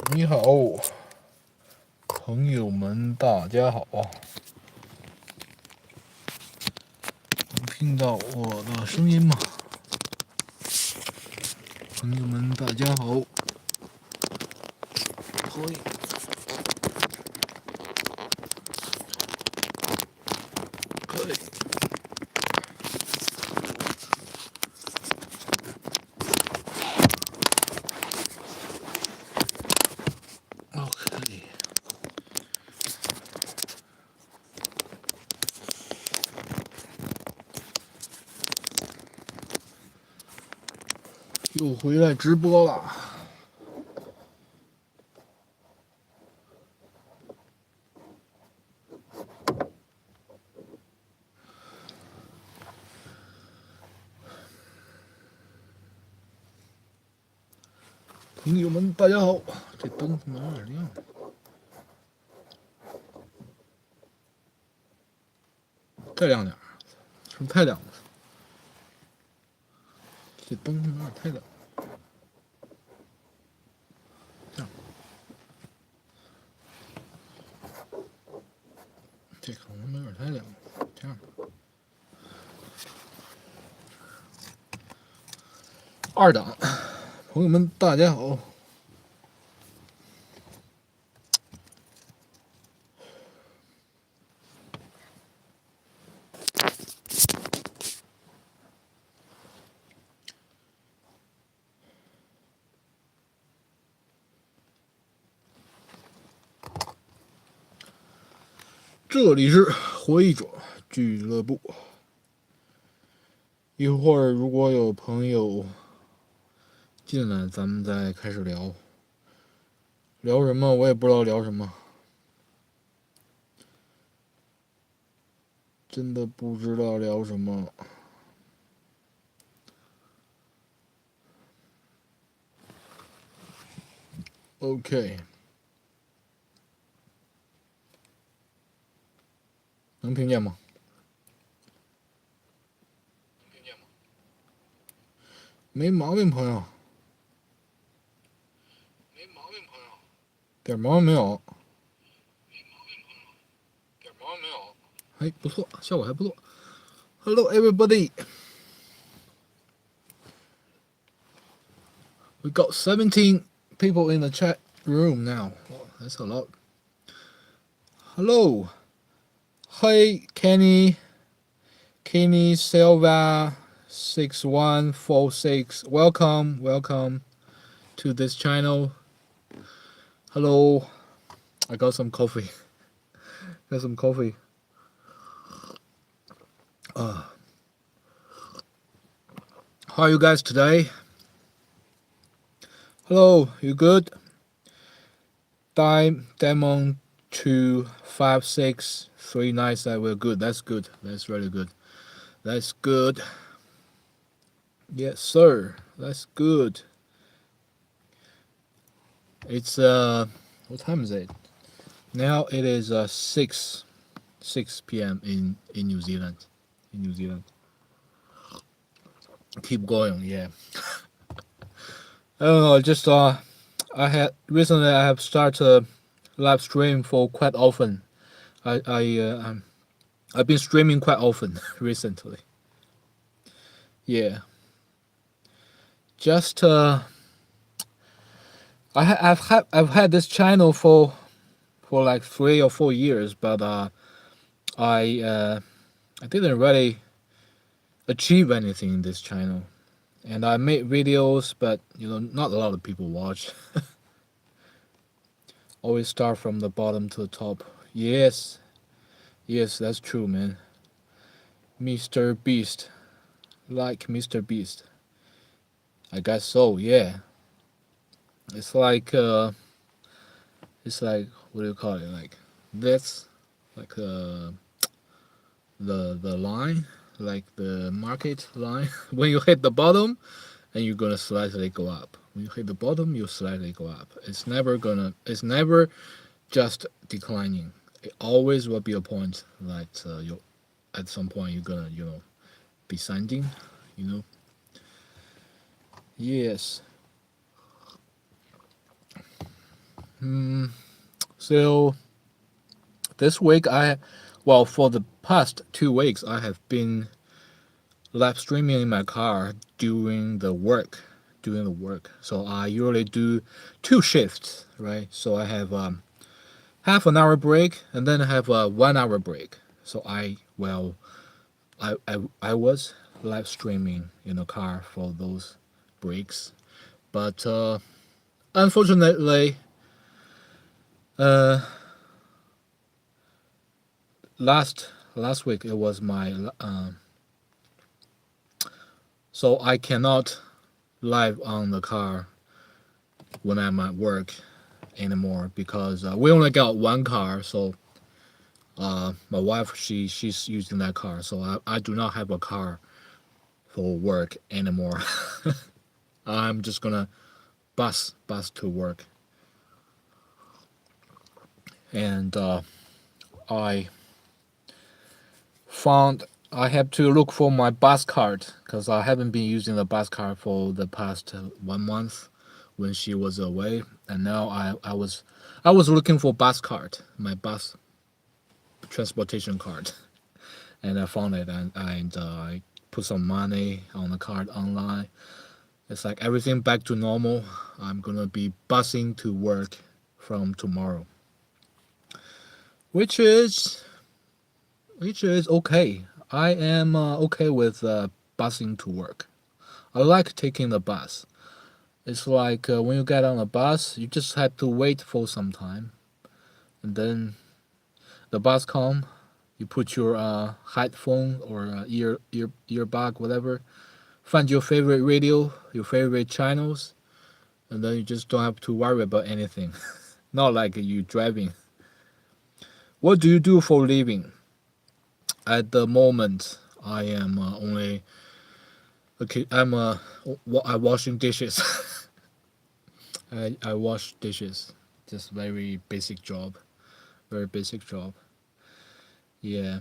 你好，朋友们，大家好啊！能听到我的声音吗？朋友们，大家好。可以。可以。OK。又回来直播了。朋友们，大家好。这灯怎么有点亮？再亮点，是不是太亮了？这灯有点太亮。这样，这可能有点太亮了。这样，二档，朋友们，大家好。这里是会议者俱乐部。一会儿如果有朋友进来，咱们再开始聊。聊什么？我也不知道聊什么，真的不知道聊什么。OK， 能听见吗？没毛病，朋友。点毛病没有？哎，不错，效果还不错。Hello, everybody. We got 17 people in the chat room now. Wow, that's a lot. Hello. Hey, Kenny Silva 6146. Welcome to this channel. Hello. I got some coffee. Got some coffee. How are you guys today? Hello, you good? Demon 25639 said we're good. That's good. That's really good. That's good. Yes, sir. That's good. It's what time is it? Now it is 6 p.m. in New Zealand. In New Zealand. Keep going, yeah. I don't know. Just I have started live stream for quite often. I've been streaming quite often recently. Yeah. Just I've had this channel for like 3 or 4 years, but I didn't really achieve anything in this channel, and I made videos, but not a lot of people watch. Always start from the bottom to the top. Yes, that's true, man. Mr. Beast, like Mr. Beast. I guess so. Yeah. It's like what do you call it? Like this, like the line, like the market line. When you hit the bottom, and you're gonna slightly go up. When you hit the bottom, you slightly go up. It's never just declining. It always will be a point that you at some point you're gonna be descending. Yes. Mm, so this week well, for the past 2 weeks, I have been live streaming in my car doing the work. So I usually do 2 shifts, right? So I have half an hour break and then I have a 1 hour break. So I was live streaming in the car for those breaks, but unfortunately, uh, last week it was my so I cannot live on the car when I'm at work anymore because we only got one car. So my wife she's using that car, so I do not have a car for work anymore. I'm just gonna bus to work, and I found I have to look for my bus card because I haven't been using the bus card for the past 1 month when she was away, and now I was looking for bus card, my bus transportation card, and I found it, and I put some money on the card online. It's like everything back to normal. I'm gonna be busing to work from tomorrow, which is okay. I am okay with busing to work. I like taking the bus. It's like when you get on a bus, you just have to wait for some time, and then the bus come. You put your headphone or earbud, whatever. Find your favorite radio, your favorite channels, and then you just don't have to worry about anything. Not like you driving. What do you do for living? At the moment, I am only okay. I washing dishes. I wash dishes. Just very basic job. Very basic job. Yeah.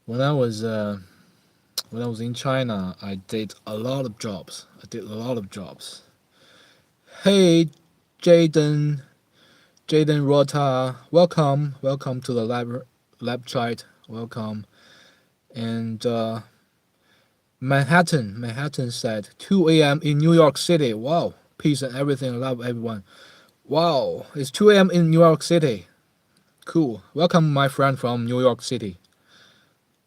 When I was when I was in China, I did a lot of jobs. I did a lot of jobs. Hey, Jaden, Jaden Rota, welcome to the lab chat. Welcome. And Manhattan said 2 a.m. in New York City. Wow, peace and everything. Love everyone. Wow, it's 2 a.m. in New York City. Cool. Welcome, my friend from New York City.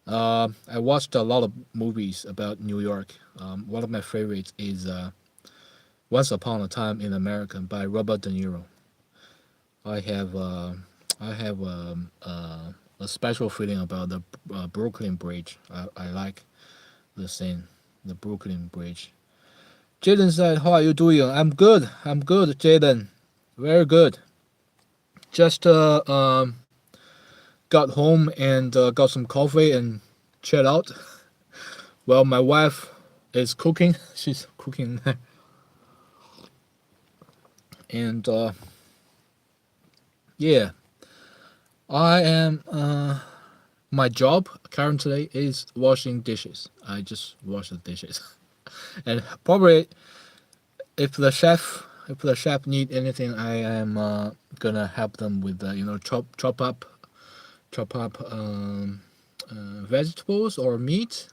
I watched a lot of movies about New York. One of my favorites is Once Upon a Time in America by Robert De Niro. I have I have a special feeling about the Brooklyn Bridge. I like the scene, the Brooklyn Bridge. Jaden said, "How are you doing?" I'm good. I'm good, Jaden. Very good. Just got home and got some coffee and chill out. Well, my wife is cooking. She's cooking, and yeah, I am. My job currently is washing dishes. I just wash the dishes, and probably if the chef need anything, I am gonna help them with chop up vegetables or meat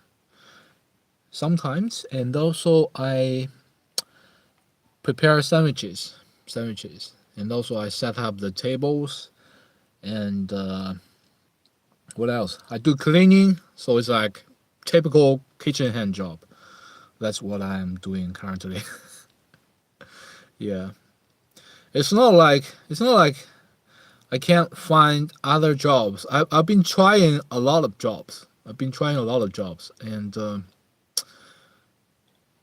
sometimes, and also I prepare sandwiches, and also I set up the tables and what else? I do cleaning, so it's like typical kitchen hand job. That's what I'm doing currently. Yeah, it's not like I can't find other jobs. I've been trying a lot of jobs. I've been trying a lot of jobs, and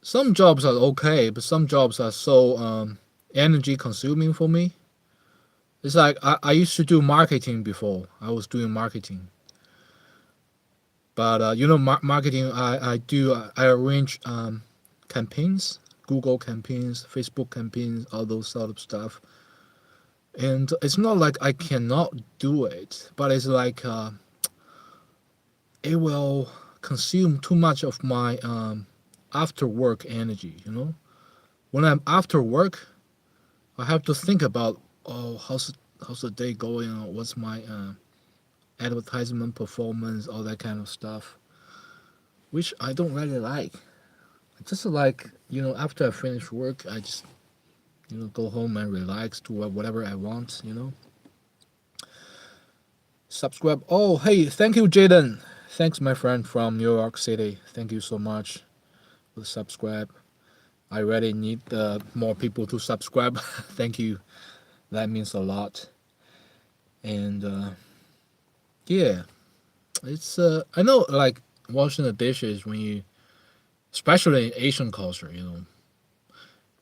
some jobs are okay, but some jobs are so energy consuming for me. It's like I used to do marketing before. I was doing marketing, but marketing. I arrange campaigns, Google campaigns, Facebook campaigns, all those sort of stuff. And it's not like I cannot do it, but it's like it will consume too much of my after work energy. When I'm after work, I have to think about, oh, how's the day going? What's my advertisement performance, all that kind of stuff, which I don't really like. Just like, after I finish work, I just, go home and relax, do whatever I want. Subscribe. Oh, hey, thank you, Jaden. Thanks, my friend from New York City. Thank you so much for the subscribe. I really need more people to subscribe. Thank you. That means a lot. And yeah, it's I know, like, washing the dishes when you, especially in Asian culture,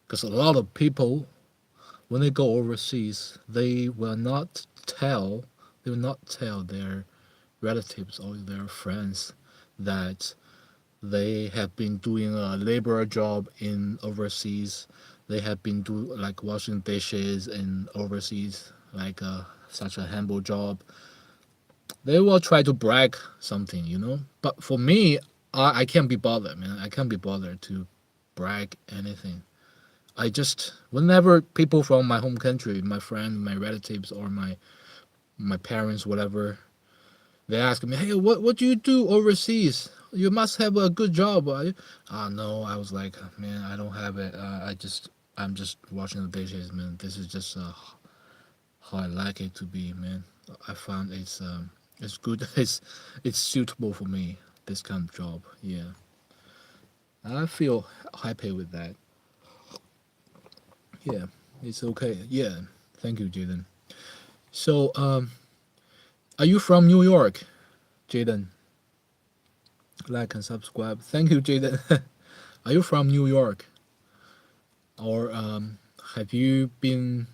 because a lot of people, when they go overseas, they will not tell their relatives or their friends that they have been doing a labor job in overseas. They have been like washing dishes in overseas, like such a humble job. They will try to brag something, But for me, I can't be bothered, man. I can't be bothered to brag anything. I just, whenever people from my home country, my friends, my relatives, or my parents, whatever, they ask me, "Hey, what do you do overseas? You must have a good job." No, I was like, "Man, I don't have it. I'm just washing the dishes, man. This is just how I like it to be, man. I found it's good. It's suitable for me. This kind of job, yeah. I feel happy with that. Yeah, it's okay. Yeah, thank you, Jaden. So, are you from New York, Jaden? Like and subscribe. Thank you, Jaden. Are you from New York, or have you been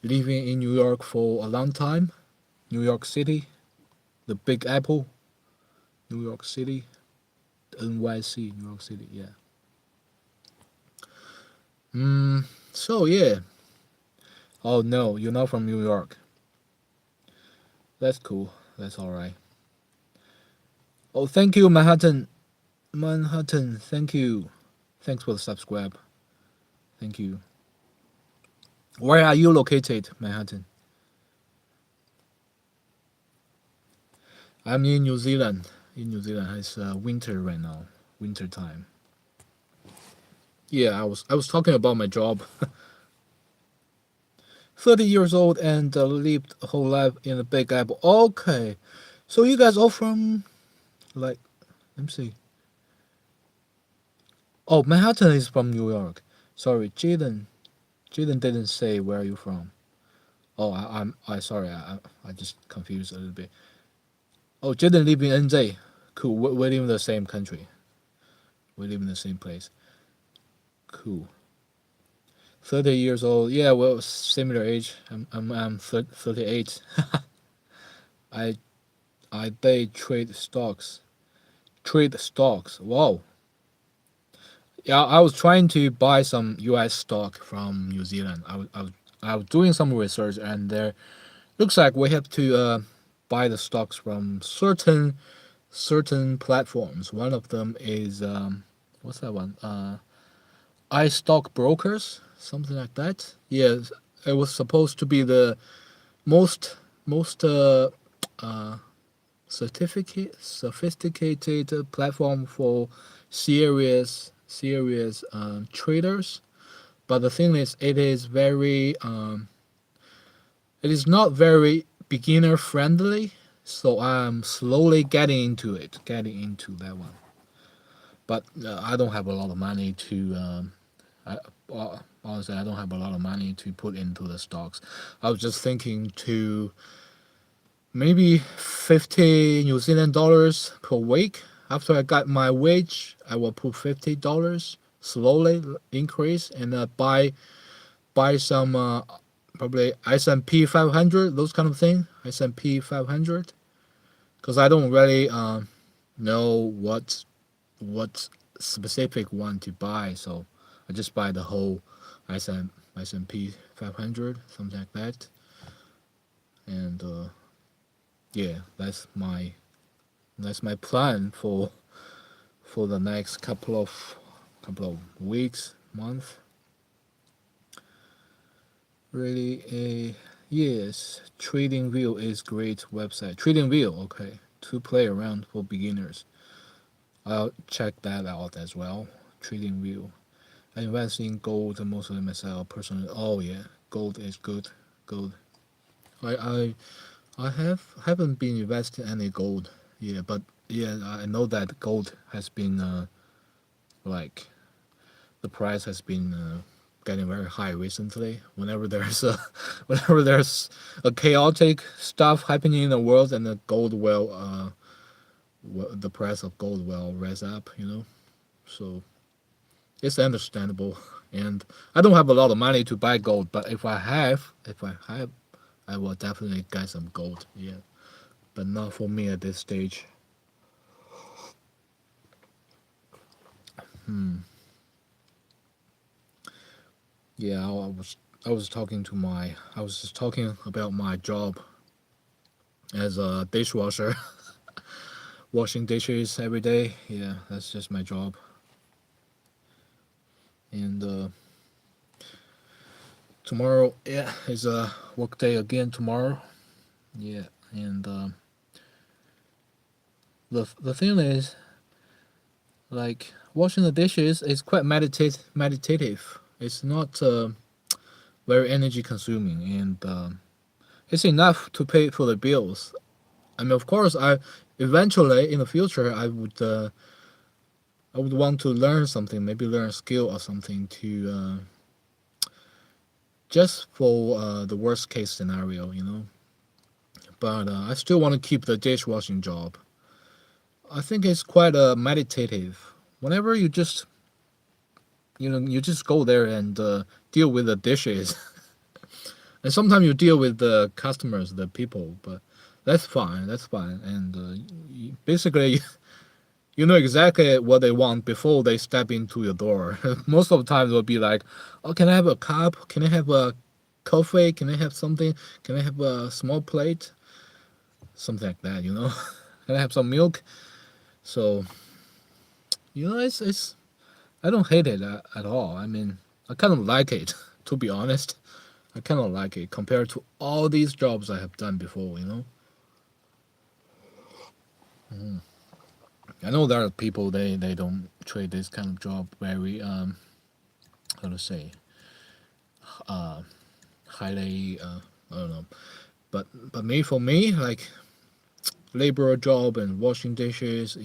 living in New York for a long time? New York City, the Big Apple, New York City, NYC, New York City. Yeah. So yeah. Oh no, you're not from New York. That's cool. That's all right. Oh, thank you, Manhattan. Manhattan. Thank you. Thanks for the subscribe. Thank you. Where are you located, Manhattan? I'm in New Zealand. In New Zealand, it's winter right now. Winter time. Yeah, I was talking about my job. 30 years old and lived a whole life in the Big Apple. Okay, so you guys all from, like, let me see. Oh, Manhattan is from New York. Sorry, Jaden. Jaden didn't say where you from. Oh, I sorry. I just confused a little bit. Oh, Jaden live in NJ. Cool. We live in the same country. We live in the same place. Cool. 30 years old. Yeah, well, similar age. I'm 38. I I day trade stocks. Trade stocks. Wow. Yeah, I was trying to buy some U.S. stock from New Zealand. I was doing some research, and there looks like we have to buy the stocks from certain platforms. One of them is what's that one? iStock Brokers, something like that. Yes, it was supposed to be the most most sophisticated platform for serious traders. But the thing is, it is not very beginner friendly. So I'm slowly getting into that one. But I don't have a lot of money to. Honestly, I don't have a lot of money to put into the stocks. I was just thinking to maybe 50 New Zealand dollars per week. After I got my wage, I will put $50 slowly increase and buy some probably S&P 500, those kind of thing. S&P 500, because I don't really know what specific one to buy, so I just buy the whole S&P 500, something like that. And yeah, that's my plan for the next couple of weeks, month. Really, yes. TradingView is great website. TradingView, okay, to play around for beginners. I'll check that out as well. TradingView. I invest in gold mostly myself personally. Oh yeah, gold is good. Gold. I haven't been investing any gold. Yeah, but yeah, I know that gold has been like the price has been getting very high recently. Whenever there's a whenever there's a chaotic stuff happening in the world, and the gold will the price of gold will rise up. So it's understandable. And I don't have a lot of money to buy gold, but if I have, I will definitely get some gold. Yeah, but not for me at this stage. Yeah, I was just talking about my job as a dishwasher, washing dishes every day. Yeah, that's just my job. And tomorrow, yeah, is a work day again tomorrow. Yeah, and the thing is, like washing the dishes is quite meditative. It's not very energy consuming, and it's enough to pay for the bills. I mean, of course, I eventually in the future I would want to learn something, maybe learn a skill or something to just for the worst case scenario. But I still want to keep the dishwashing job. I think it's quite meditative. Whenever you just go there and deal with the dishes, and sometimes you deal with the customers, the people, but that's fine. That's fine. And basically, you know exactly what they want before they step into your door. Most of the time, they'll be like, "Oh, can I have a cup? Can I have a coffee? Can I have something? Can I have a small plate? Something like that. Can I have some milk?" So it's I don't hate it at all. I mean, I kind of like it, to be honest. I kind of like it compared to all these jobs I have done before. I know there are people they don't treat this kind of job very how to say highly I don't know. But me for me like labor job and washing dishes,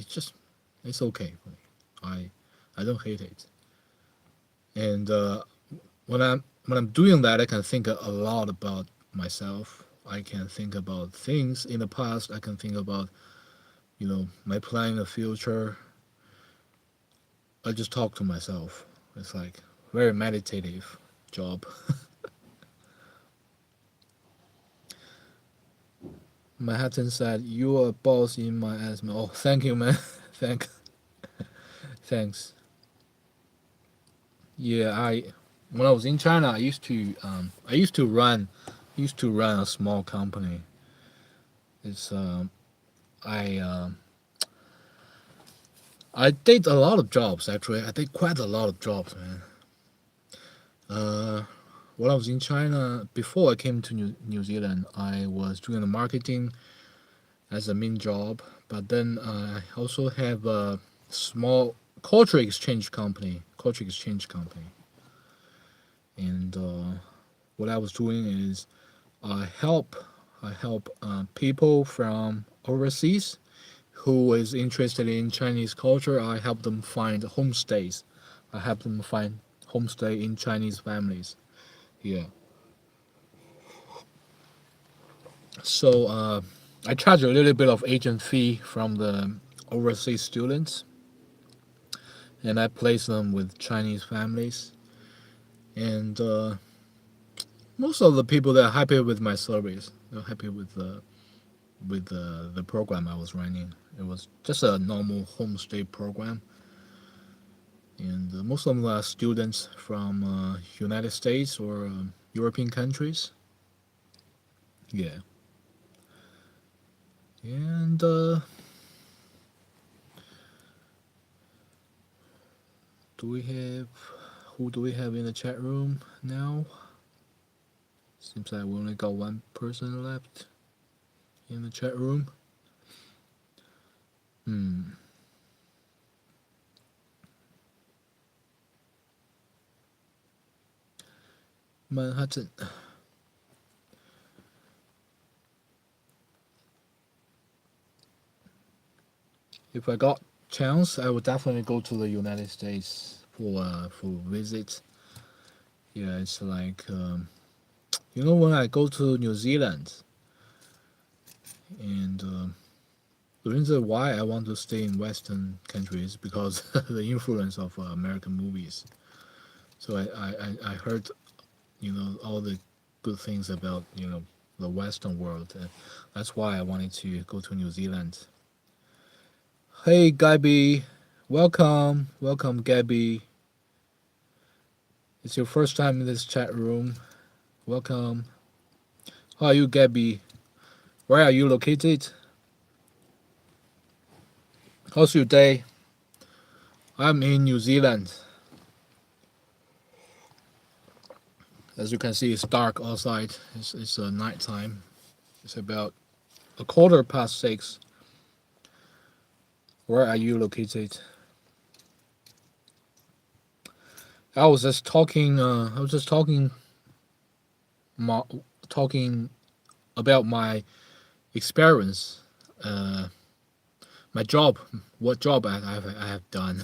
it's okay for me. I don't hate it. And when I'm doing that, I can think a lot about myself. I can think about things in the past. I can think about my plan in the future. I just talk to myself. It's like very meditative job. Manhattan said, "You're a boss in my asthma." Oh, thank you, man. Thanks. Yeah, I when I was in China, I used to run a small company. It's I did a lot of jobs actually. I did quite a lot of jobs, man. Uh, when I was in China before I came to New Zealand, I was doing the marketing as a main job. But then I also have a small culture exchange company, and what I was doing is I help I help people from overseas who is interested in Chinese culture. I help them find homestays. I help them find homestay in Chinese families. Yeah. So I charge a little bit of agent fee from the overseas students, and I place them with Chinese families. And most of the people that are happy with my service, they're happy with the program I was running. It was just a normal homestay program, and most of them are students from United States or European countries. Yeah, and do we have who do we have in the chat room now? Seems like we only got one person left in the chat room. Manhattan. If I got chance, I would definitely go to the United States for visit. Yeah, it's like when I go to New Zealand, and the reason why I want to stay in Western countries because the influence of American movies. So I heard all the good things about the Western world. That's why I wanted to go to New Zealand. Hey Gabby, welcome Gabby. It's your first time in this chat room. Welcome. How are you, Gabby? Where are you located? How's your day? I'm in New Zealand. As you can see, it's dark outside. It's night time. It's about 6:15. Where are you located? I was just talking. Talking about my experience, my job, what job I have done.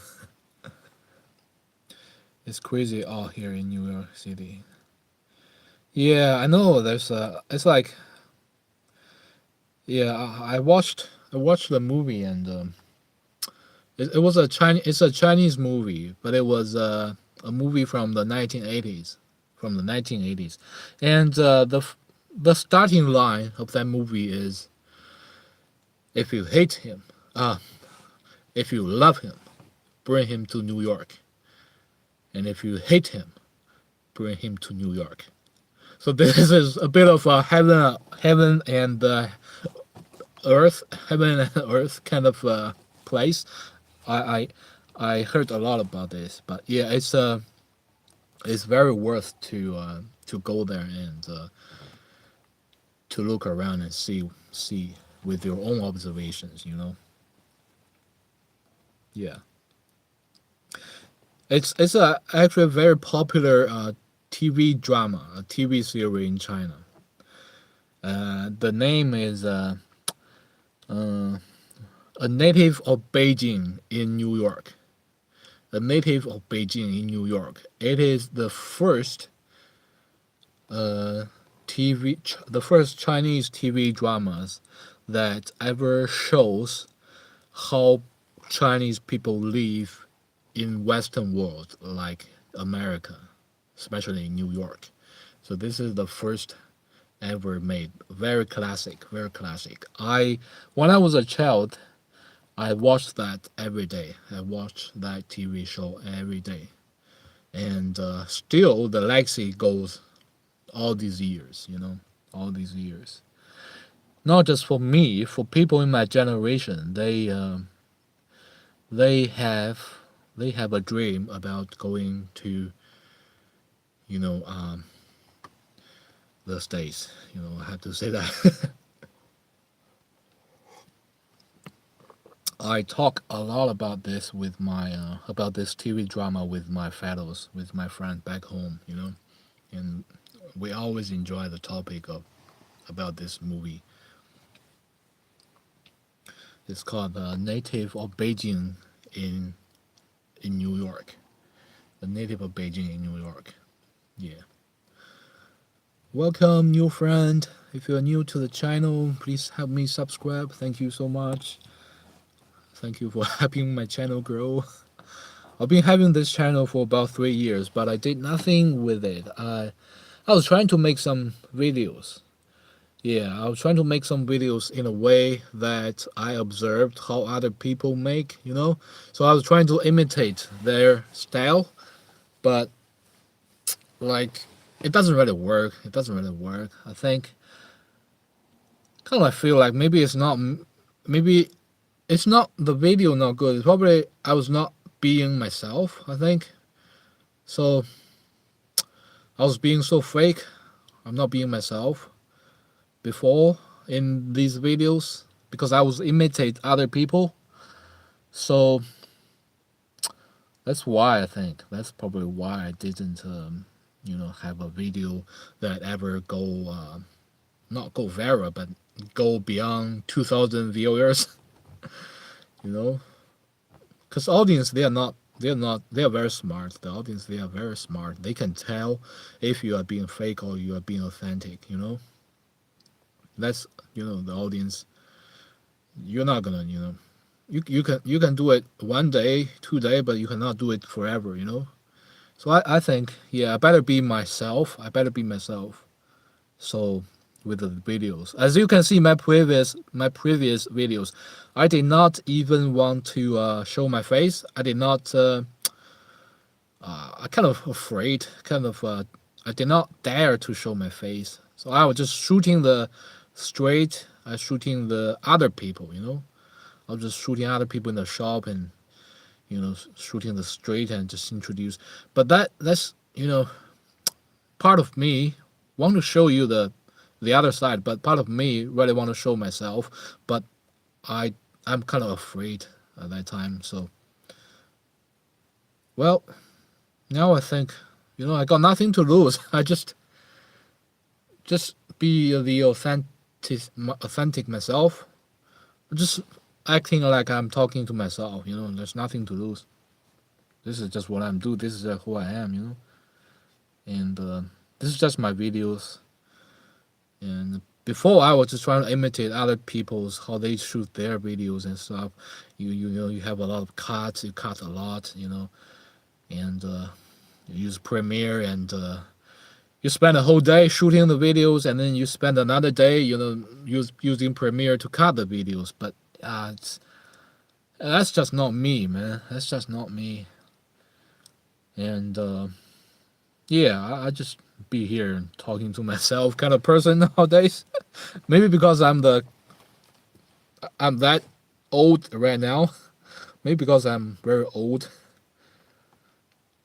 It's crazy out here in New York City. Yeah, I know. It's like, yeah, I watched the movie, and it was a Chinese. It's a Chinese movie, but it was a movie from the 1980s, and the starting line of that movie is, if you hate him, if you love him, bring him to New York, and if you hate him, bring him to New York. So this is a bit of a heaven and earth, heaven and earth kind of place. I I heard a lot about this, but yeah, it's very worth to go there and to look around and see with your own observations. Yeah, it's actually a very popular TV drama, a TV series in China. The name is A Native of Beijing in New York. A Native of Beijing in New York. It is the first the first Chinese TV dramas that ever shows how Chinese people live in Western world, like America, especially in New York. So this is the first ever made. Very classic, very classic. When I was a child, I watched that every day. I watched that TV show every day, and still the legacy goes all these years. All these years. Not just for me, for people in my generation, they have a dream about going to you know um, the States. I have to say that. I talk a lot about this with my about this TV drama with my fellows, with my friends back home. And we always enjoy the topic of about this movie. It's called Native of Beijing in New York. The Native of Beijing in New York. Yeah. Welcome, new friend. If you're new to the channel, please help me subscribe. Thank you so much. Thank you for helping my channel grow. I've been having this channel for about 3 years, but I did nothing with it. I was trying to make some videos. Yeah, I was trying to make some videos in a way that I observed how other people make, So I was trying to imitate their style, but like it doesn't really work. I think kind of feel like maybe it's not the video not good. It's probably I was not being myself, I think. So I was being so fake. I'm not being myself before in these videos because I was imitate other people. So that's why I think that's probably why I didn't, have a video that ever go not go viral, but go beyond 2,000 viewers. You know, because audience they are very smart. The audience they are very smart. They can tell if you are being fake or you are being authentic. That's the audience. You're not gonna you can do it 1 day, 2 day, but you cannot do it forever. So I think, yeah, I better be myself. I better be myself. So with the videos, as you can see, my previous videos, I did not even want to show my face. I did not. I kind of afraid. Kind of. I did not dare to show my face. So I was just shooting the straight. I shooting the other people. I was just shooting other people in the shop and shooting the straight and just introduce. But that's part of me want to show you the other side, but part of me really want to show myself, but I'm kind of afraid at that time. So, well, now I think I got nothing to lose. I just be the authentic myself, just acting like I'm talking to myself. There's nothing to lose. This is just what I'm doing. This is who I am. And this is just my videos. And before I was just trying to imitate other people's how they shoot their videos and stuff. You have a lot of cuts. You cut a lot. And you use Premiere and you spend a whole day shooting the videos, and then you spend another day using Premiere to cut the videos. But that's just not me, man. That's just not me. And yeah, I just be here and talking to myself kind of person nowadays. Maybe because I'm that old right now. Maybe because I'm very old.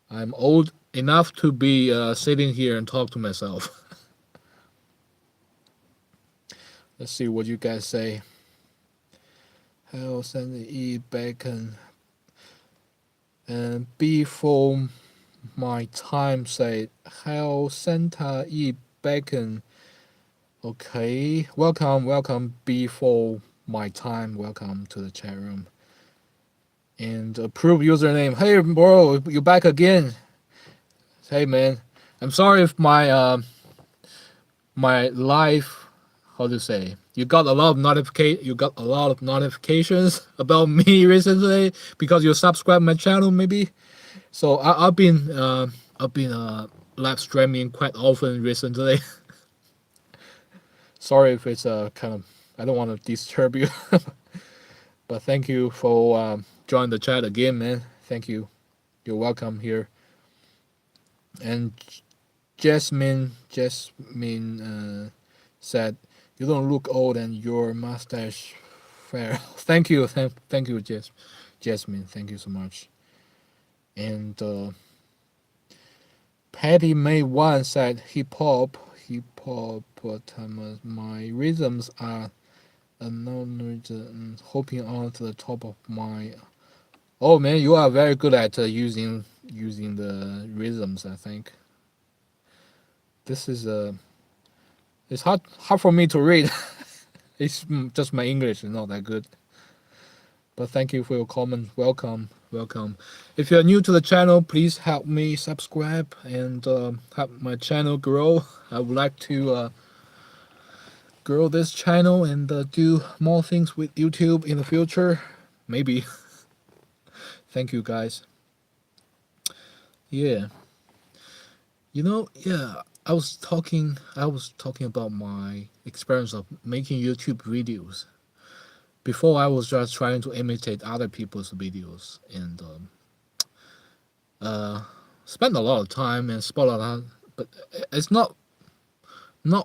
I'm old enough to be sitting here and talk to myself. Let's see what you guys say. How send E bacon and before my time say how Santa E bacon. Okay, welcome before my time. Welcome to the chat room. And approve username. Hey bro, you back again? Hey man, I'm sorry if my life, how to say, you got a lot of notifications about me recently because you subscribe my channel maybe. So I've been live streaming quite often recently. Sorry if it's kind of, I don't want to disturb you. But thank you for joining the chat again, man. Thank you. You're welcome here. And Jasmine said, "You don't look old, and your mustache fair." Thank you, thank you, Jasmine. Thank you so much. And Patty May One said, "Hip hop, but my rhythms are hopping on to the top of my." Oh man, you are very good at using the rhythms. I think this is it's hard for me to read. It's just my English is not that good. But thank you for your comment. Welcome. If you're new to the channel, please help me subscribe and help my channel grow. I would like to grow this channel and do more things with YouTube in the future. Maybe. Thank you guys. Yeah. Yeah, I was talking about my experience of making YouTube videos. Before I was just trying to imitate other people's videos and spend a lot of time and spend a lot, but it's not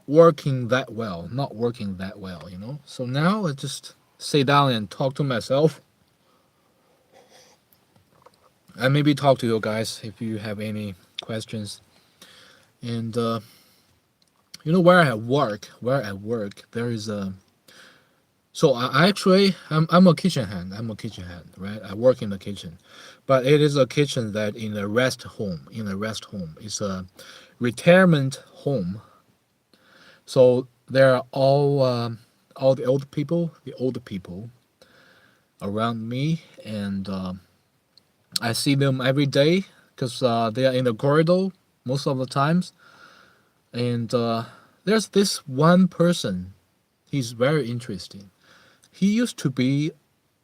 working that well. So now I just sit down and talk to myself. And maybe talk to you guys if you have any questions. And You know, where I work, there is a. So I actually, I'm a kitchen hand. I'm a kitchen hand, right? I work in the kitchen, but it is a kitchen that in a rest home. In a rest home, it's a retirement home. So there are all the old people around me, and I see them every day because they are in the corridor most of the times. And there's this one person. He's very interesting. He used to be,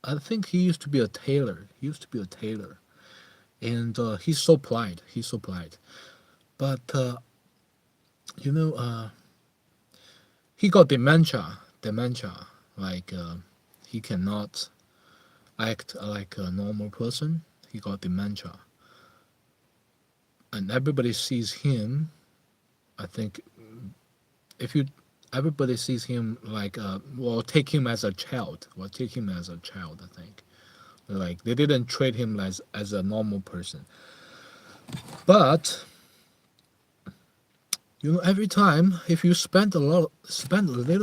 I think he used to be a tailor. He used to be a tailor, and he's so polite. He's so polite. But you know, he got dementia. Dementia. Like he cannot act like a normal person. He got dementia, and everybody sees him. I think if you everybody sees him like well, take him as a child. Well, take him as a child. I think like they didn't treat him as a normal person. But you know, every time if you spend a little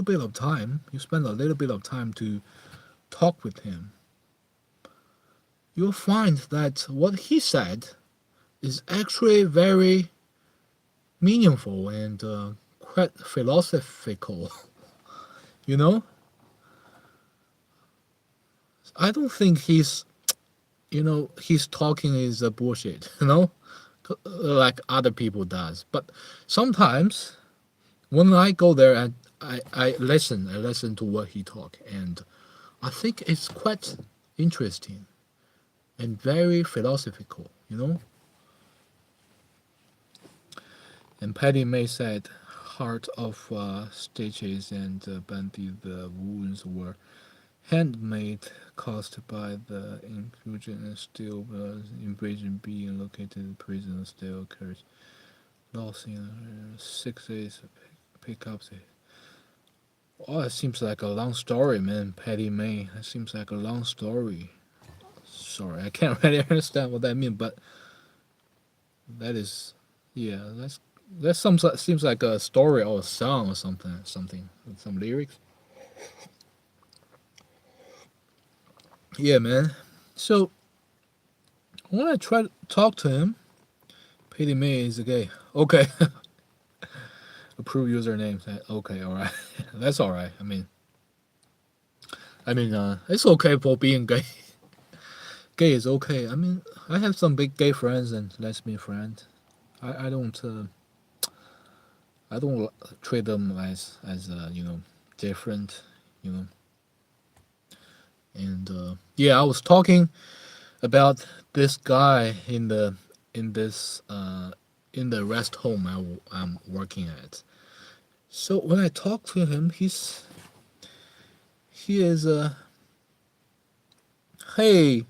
bit of time, you spend a little bit of time to talk with him, you'll find that what he said is actually very meaningful and quite philosophical. You know, I don't think he's talking is a bullshit. You know, like other people does. But sometimes when I go there and I listen to what he talk, and I think it's quite interesting and very philosophical. You know, and Patty May said, "Heart of stitches and banded wounds were handmade, caused by the inclusion and still invasion being located in prison still occurs. Lost in 6 days pickups." Oh, it seems like a long story, man. Patty May. It seems like a long story. Sorry, I can't really understand what that means, but that is, yeah, that seems like a story or a song or something with some lyrics. Yeah, man. So when I try to talk to him, Patty May is gay. Okay, approve username. Okay, all right, that's all right. It's okay for being gay. Gay is okay. I mean, I have some big gay friends and lesbian friends. I don't I don't treat them as different, you know. And yeah, I was talking about this guy in this in the rest home I'm working at. So when I talk to him, he is hey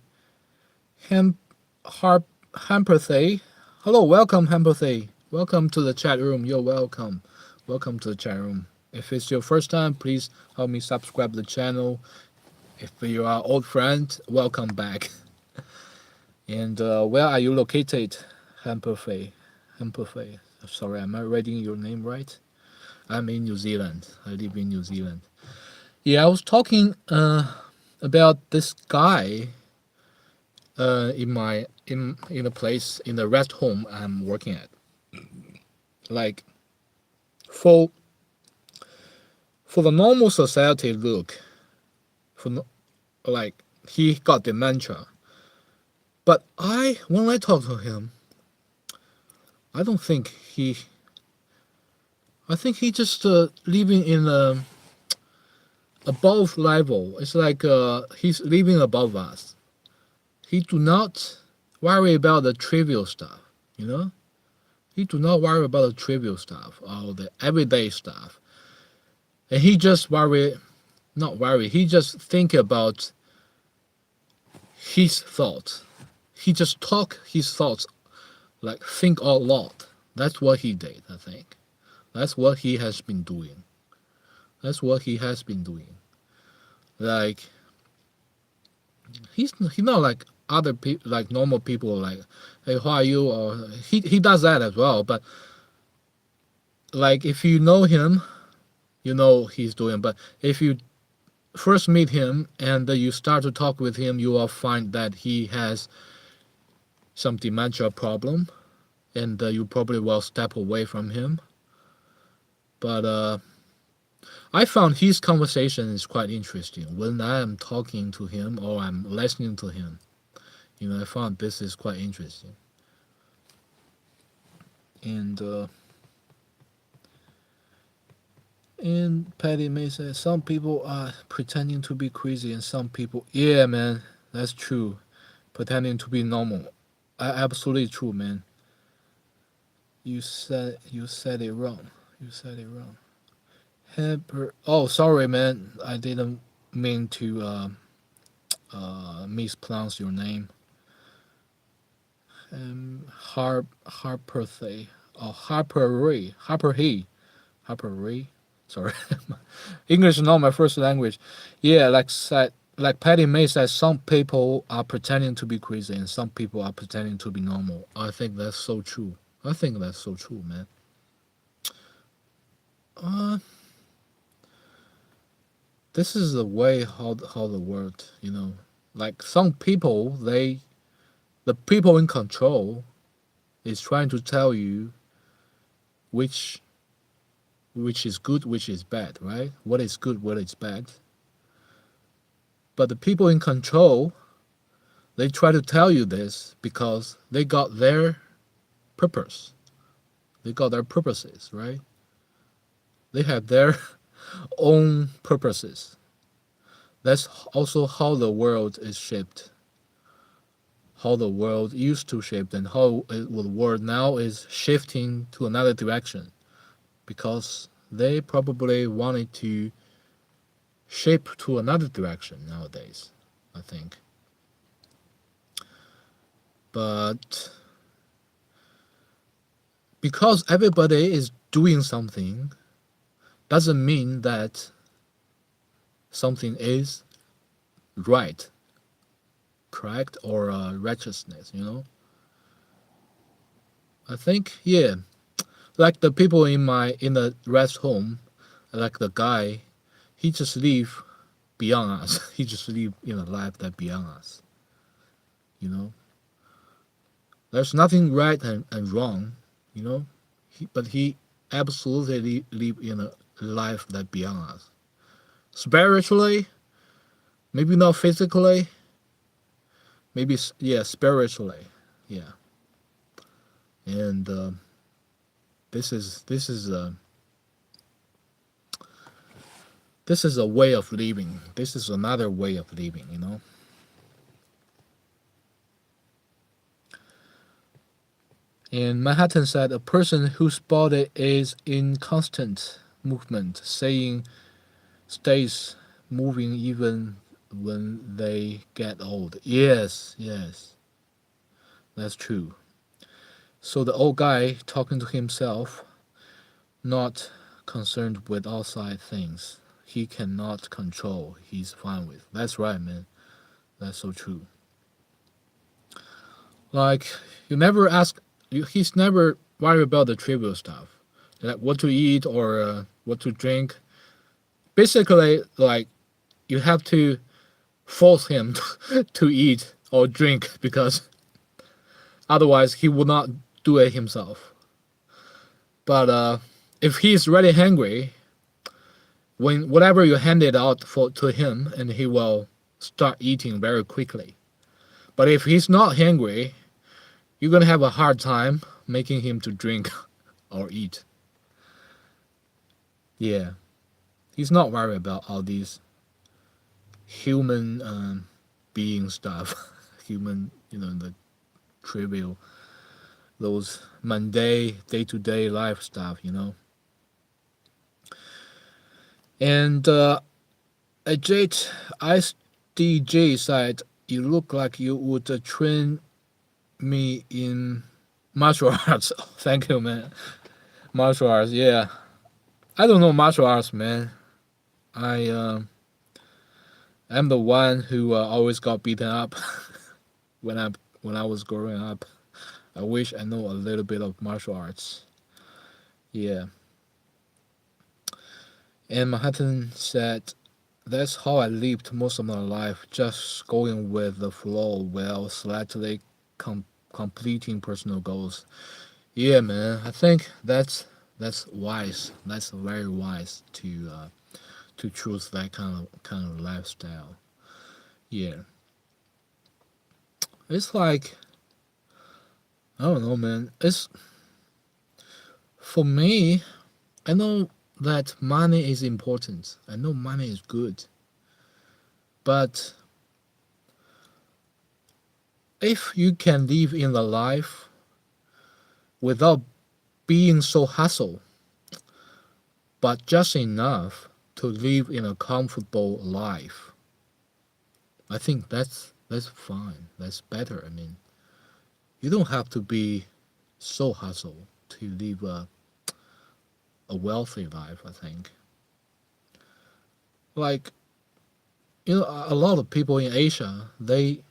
Ham Harp Hampathy. Hello, welcome Hampathy. Welcome to the chat room. You're welcome. Welcome to the chat room. If it's your first time, please help me subscribe the channel. If you are old friend, welcome back. And where are you located, Hampathy? Hampathy. Sorry, am I reading your name right? I'm in New Zealand. I live in New Zealand. Yeah, I was talking about this guy in a place in the rest home I'm working at. Like for for the normal society look, for like he got dementia. But when I talk to him, I don't think he. I think he just living in a above level. It's like he's living above us. He do not worry about the trivial stuff. You know, he do not worry about the trivial stuff or the everyday stuff. And he just not worry. He just think about his thoughts. He just talk his thoughts, like think a lot. That's what he did, I think. That's what he has been doing. That's what he has been doing. Like he's not like other people, like normal people, like, hey, how are you? Or he does that as well, but like if you know him, you know he's doing. But if you first meet him and you start to talk with him, you will find that he has some dementia problem, and you probably will step away from him. But I found his conversation is quite interesting when I am talking to him or I'm listening to him. You know, I found this is quite interesting. And Patty May said some people are pretending to be crazy, and some people, yeah, man, that's true, pretending to be normal. Absolutely true, man. You said it wrong. You said it wrong. Oh, sorry, man. I didn't mean to mispronounce your name. Harperthay. Oh, Harper Ray. Sorry, English is not my first language. Yeah, like Patty May said, some people are pretending to be crazy, and some people are pretending to be normal. I think that's so true. I think that's so true, man. Uh, this is the way how the world, you know, like some people, the people in control is trying to tell you which which is good, which is bad, right? What is good, what is bad. But the people in control, they try to tell you this because they got their purpose. They got their purposes, right? They have their own purposes. That's also how the world is shaped. How the world used to shape and how the world now is shifting to another direction because they probably wanted to shape to another direction nowadays, I think. But because everybody is doing something doesn't mean that something is right, correct, or righteousness, you know? I think, yeah, like the people in the rest home, like the guy, he just live beyond us. He just live in a life that beyond us, you know? There's nothing right and wrong, you know? But he absolutely live in a life that beyond us. Spiritually, maybe not physically, maybe yeah, spiritually, yeah. And this is this is a way of living. This is another way of living, you know. And Manhattan said a person whose body is in constant movement, saying stays moving even when they get old. Yes, yes, that's true. So the old guy talking to himself, not concerned with outside things he cannot control, he's fine with. That's right, man. That's so true. Like, you never ask, he's never worried about the trivial stuff, like what to eat or what to drink. Basically, like, you have to force him to eat or drink because otherwise he would not do it himself. But if he's really hungry, when whatever you hand it out for to him, and he will start eating very quickly. But if he's not hungry, you're gonna have a hard time making him to drink or eat. Yeah, he's not worried about all these human being stuff, human, you know, the trivial, those mundane day-to-day life stuff, you know. And Jade ISDJ said, "You look like you would train me in martial arts." Thank you, man. Martial arts, yeah. I don't know martial arts, man. I am the one who always got beaten up when I was growing up. I wish I know a little bit of martial arts. Yeah. And Manhattan said, "That's how I lived most of my life, just going with the flow while slightly completing personal goals." Yeah, man. I think that's wise. That's very wise to choose that kind of lifestyle. Yeah, it's like I don't know, man. It's for me. I know that money is important. I know money is good, but if you can live in the life without being so hustle, but just enough to live in a comfortable life, I think that's fine. That's better. I mean, you don't have to be so hustle to live a wealthy life. I think, like a lot of people in Asia, they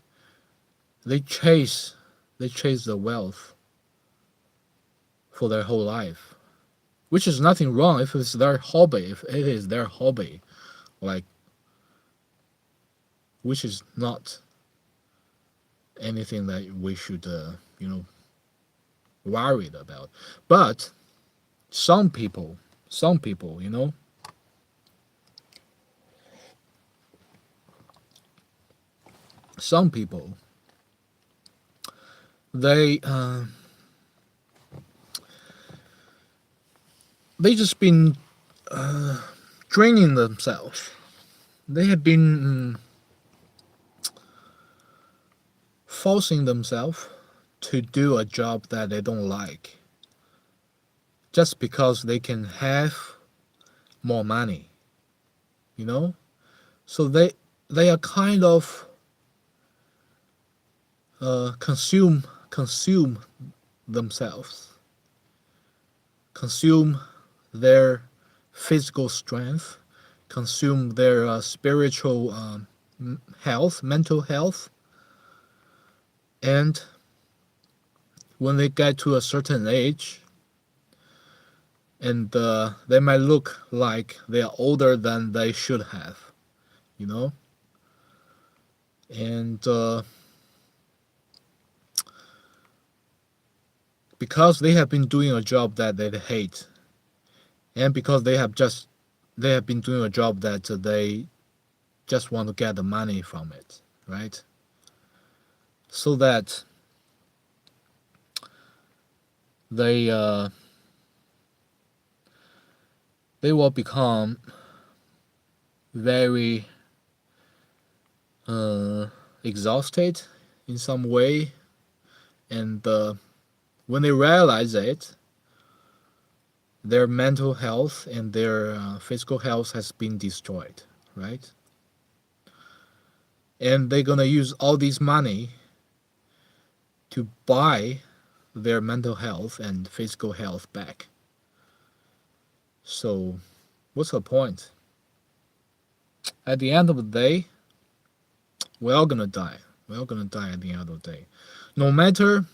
chase they chase the wealth for their whole life, which is nothing wrong if it's their hobby. If it is their hobby, like which is not anything that we should worried about. But some people, some people they they just been training themselves. They have been forcing themselves to do a job that they don't like just because they can have more money, you know? So they are kind of consume themselves, consume their physical strength, consume their spiritual health, mental health, and when they get to a certain age, and they might look like they are older than they should have, you know, and because they have been doing a job that they hate, and because they have been doing a job that they just want to get the money from it, right? So that they they will become very exhausted in some way, and when they realize it, their mental health and their physical health has been destroyed, right? And they're gonna use all this money to buy their mental health and physical health back. So, what's the point? At the end of the day, we're all gonna die. We're all gonna die at the end of the day. No matter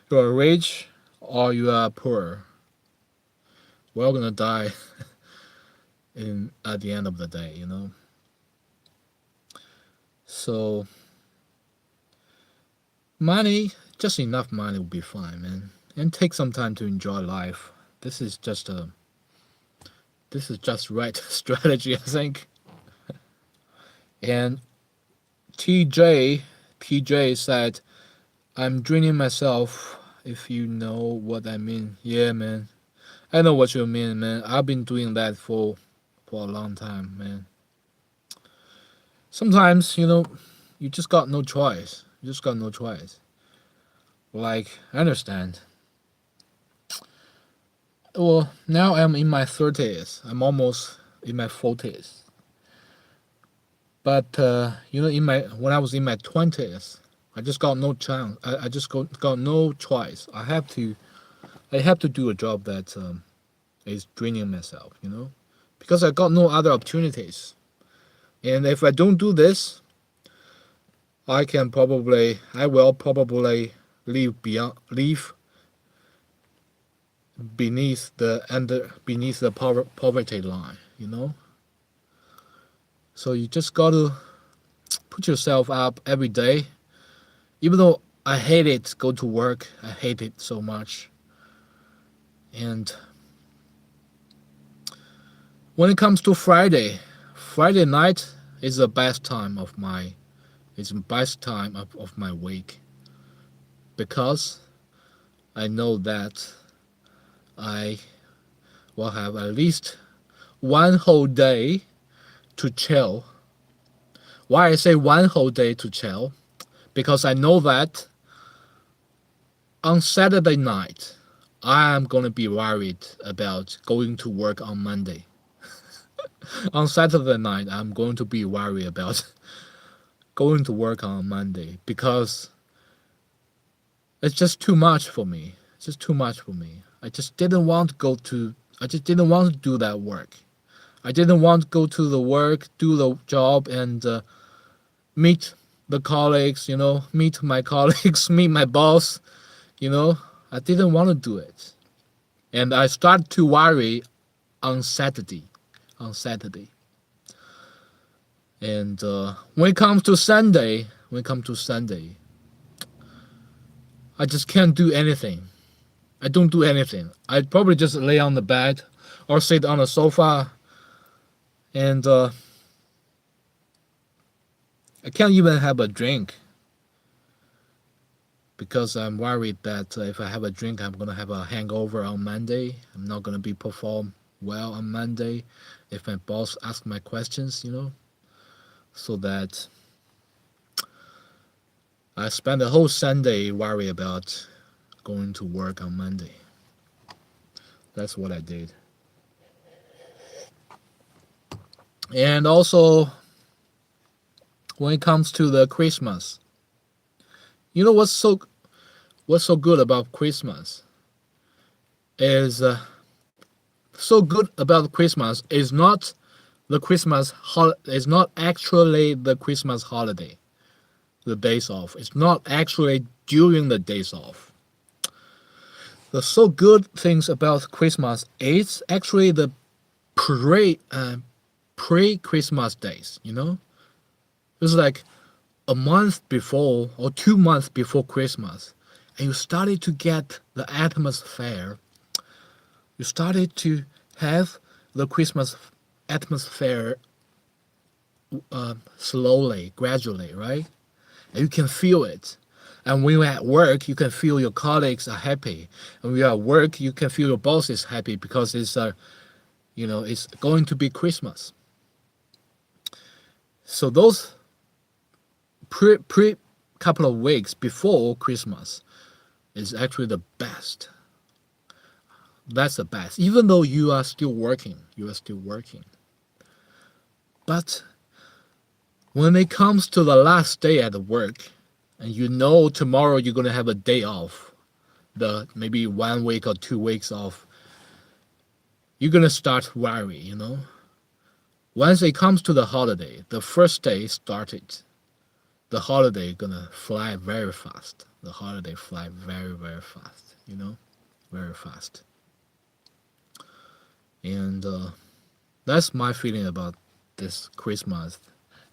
you're rich or you are poor, we're all gonna die in at the end of the day, you know. So money, just enough money will be fine, man. And take some time to enjoy life. This is just a this is just right strategy, I think. And TJ TJ said, "I'm draining myself." If you know what I mean, yeah, man. I know what you mean, man. I've been doing that for a long time, man. Sometimes, you just got no choice. You just got no choice. Like, I understand. Well, now I'm in my 30s. I'm almost in my 40s. But in my when I was in my 20s, I just got no chance. I just got no choice. I have to do a job that is draining myself, because I got no other opportunities. And if I don't do this, I will probably live beneath the poverty line. you know. So you just got to put yourself up every day. Even though I hate it, go to work, I hate it so much. And when it comes to Friday night is the best time of my it's the best time of my week, because I know that I will have at least one whole day to chill. Why I say one whole day to chill? Because I know that on Saturday night I am gonna be worried about going to work on Monday. On Saturday night I'm going to be worried about going to work on Monday, because it's just too much for me. It's just too much for me. I just didn't want to do that work. I didn't want to go to the work, do the job, and meet the colleagues, meet my colleagues, meet my boss, you know. I didn't want to do it. And I started to worry on Saturday. On Saturday. And when it comes to Sunday, I just can't do anything. I don't do anything. I'd probably just lay on the bed or sit on the sofa, and I can't even have a drink, because I'm worried that if I have a drink, I'm gonna have a hangover on Monday. I'm not gonna be perform well on Monday if my boss asks my questions, so that I spent the whole Sunday worry about going to work on Monday. That's what I did. And also, when it comes to the Christmas, you know what's so good about Christmas is so good about Christmas is not is not actually the Christmas holiday, the days off. It's not actually during the days off. The so good things about Christmas is actually the pre-Christmas days. It's like a month before or 2 months before Christmas, and you started to get the atmosphere. You started to have the Christmas atmosphere slowly, gradually, right? And you can feel it. And when you're at work, you can feel your colleagues are happy. And when you're at work, you can feel your boss is happy, because it's going to be Christmas. So those pre couple of weeks before Christmas is actually the best. That's the best. Even though you are still working. But when it comes to the last day at work, and tomorrow you're going to have a day off, maybe 1 week or 2 weeks off, you're going to start worry. Once it comes to the holiday, the first day started, the holiday gonna fly very fast. The holiday fly very, very fast, very fast. And that's my feeling about this Christmas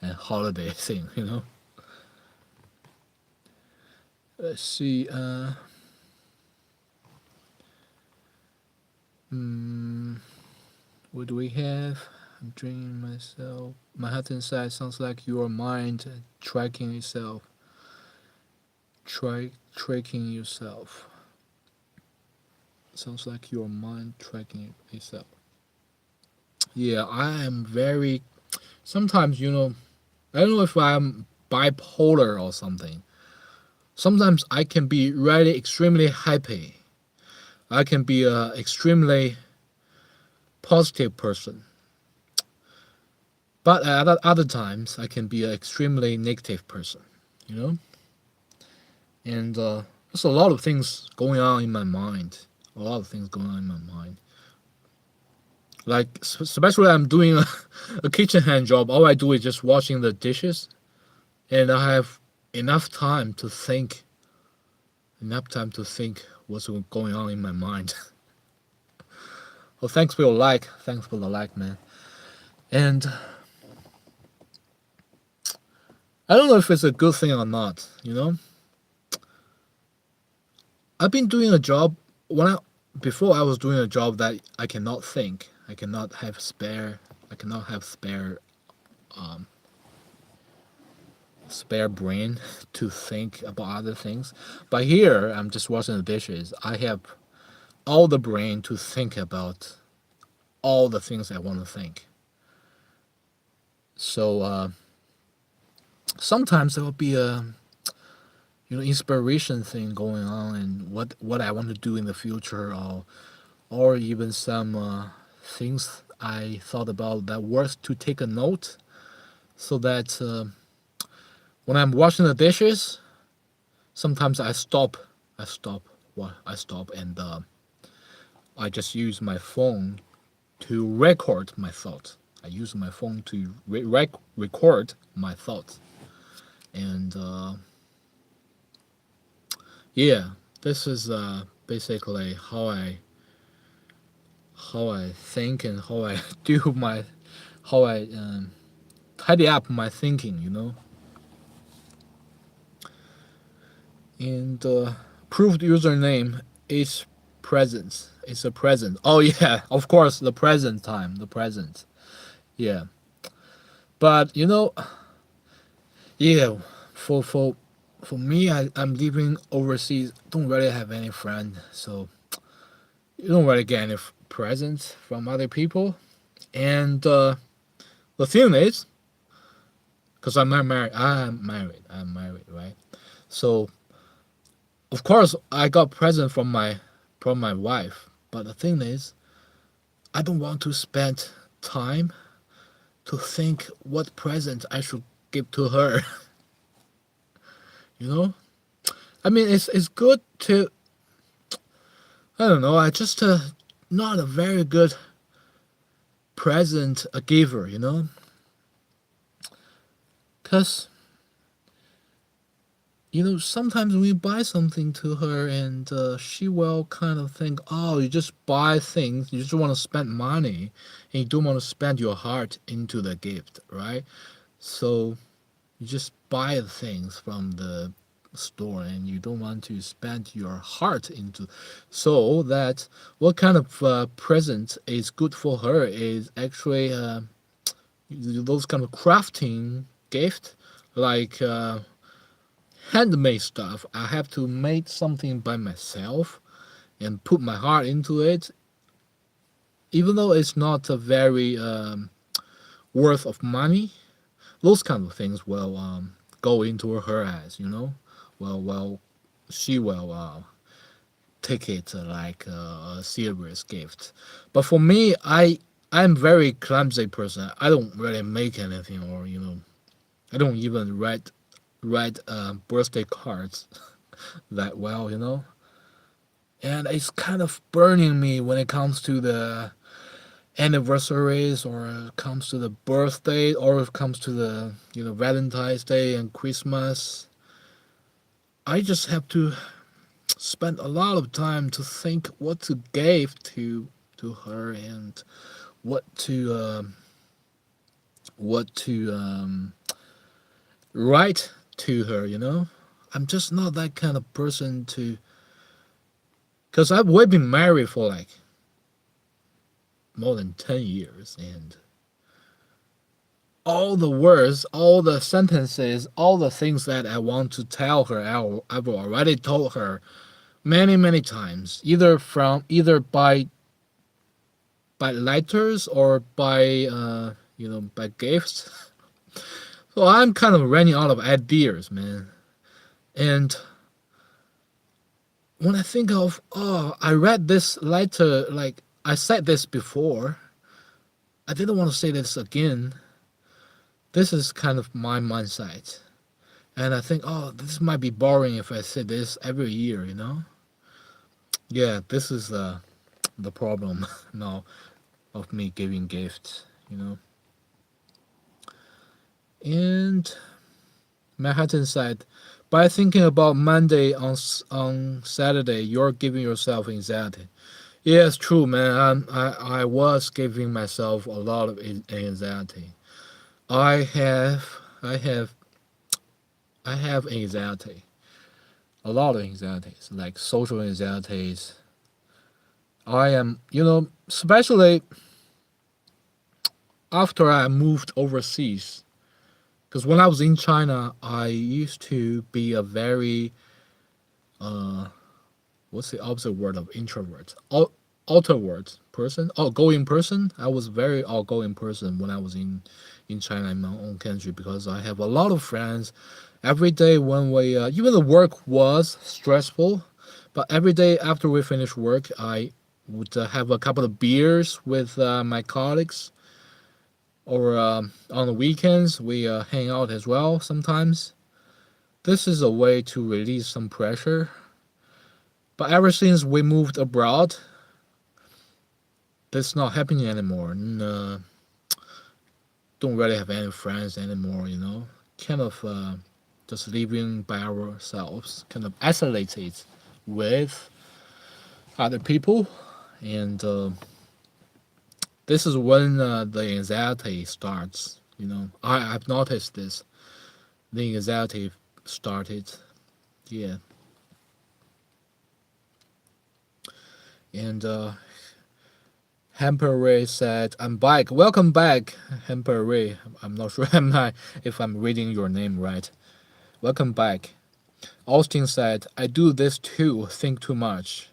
and holiday thing, Let's see. What do we have? I'm dreaming myself. My heart inside sounds like your mind tracking itself. Tracking yourself. Sounds like your mind tracking itself. Yeah, I am very. Sometimes, I don't know if I'm bipolar or something. Sometimes I can be really extremely happy. I can be an extremely positive person. But at other times, I can be an extremely negative person, And there's a lot of things going on in my mind. Like, especially I'm doing a kitchen hand job. All I do is just washing the dishes. And I have enough time to think what's going on in my mind. Well, thanks for the like, man. And I don't know if it's a good thing or not. I've been doing a job when I before I was doing a job that I cannot think. I cannot have spare. I cannot have spare brain to think about other things. But here I'm just washing the dishes. I have all the brain to think about all the things I want to think. So sometimes there will be a inspiration thing going on and what I want to do in the future, or even some things I thought about that worth to take a note, so that when I'm washing the dishes, sometimes I stop and I just use my phone to record my thoughts. I use my phone to record my thoughts, and yeah, this is basically how I think and how I do my how I tidy up my thinking. And proved username is present. It's a present. Oh yeah, of course, the present time, the present. Yeah, but yeah, for me, I'm living overseas. Don't really have any friend, so you don't really get any presents from other people. And the thing is, because I'm married, right? So of course I got present from my wife. But the thing is, I don't want to spend time to think what present I should give to her. you know. I mean, it's good to. I don't know. I just not a very good present a giver. Cause sometimes when you buy something to her and she will kind of think, oh, you just buy things, you just want to spend money, and you don't want to spend your heart into the gift, right? So you just buy things from the store and you don't want to spend your heart into. So that what kind of present is good for her is actually those kind of crafting gift, like handmade stuff. I have to make something by myself and put my heart into it, even though it's not a very worth of money. Those kind of things will go into her eyes. Well, she will take it like a serious gift. But for me, I'm very clumsy person. I don't really make anything, or I don't even write birthday cards that well. And it's kind of burning me when it comes to the anniversaries, or it comes to the birthday, or it comes to the Valentine's Day and Christmas. I just have to spend a lot of time to think what to give to her, and what to write to her. I'm just not that kind of person to, because we've been married for like more than 10 years, and all the words, all the sentences, all the things that I want to tell her, I've already told her many, many times, either by letters or by gifts. So I'm kind of running out of ideas, man. And when I think of, oh, I read this letter, like I said this before, I didn't want to say this again. This is kind of my mindset. And I think, oh, this might be boring if I say this every year. Yeah, this is the problem now of me giving gifts. And Manhattan said, by thinking about Monday on Saturday, you're giving yourself anxiety. Yeah, it's true, man. I was giving myself a lot of anxiety. I have I have I have anxiety, a lot of anxieties, like social anxieties. I am, especially after I moved overseas. Because when I was in China, I used to be a very, uh, what's the opposite word of introvert? Outward person, outgoing person. I was very outgoing person when I was in China, in my own country, because I have a lot of friends. Every day when we, even the work was stressful, but every day after we finish work, I would have a couple of beers with my colleagues, or on the weekends we hang out as well sometimes. This is a way to release some pressure. But ever since we moved abroad, that's not happening anymore. And, don't really have any friends anymore. Kind of just living by ourselves, kind of isolated with other people. And this is when the anxiety starts. I've noticed this. The anxiety started. Yeah. And Hamper Ray said, "I'm back. Welcome back, Hamper Ray. I'm not sure if I'm reading your name right. Welcome back." Austin said, "I do this too. Think too much."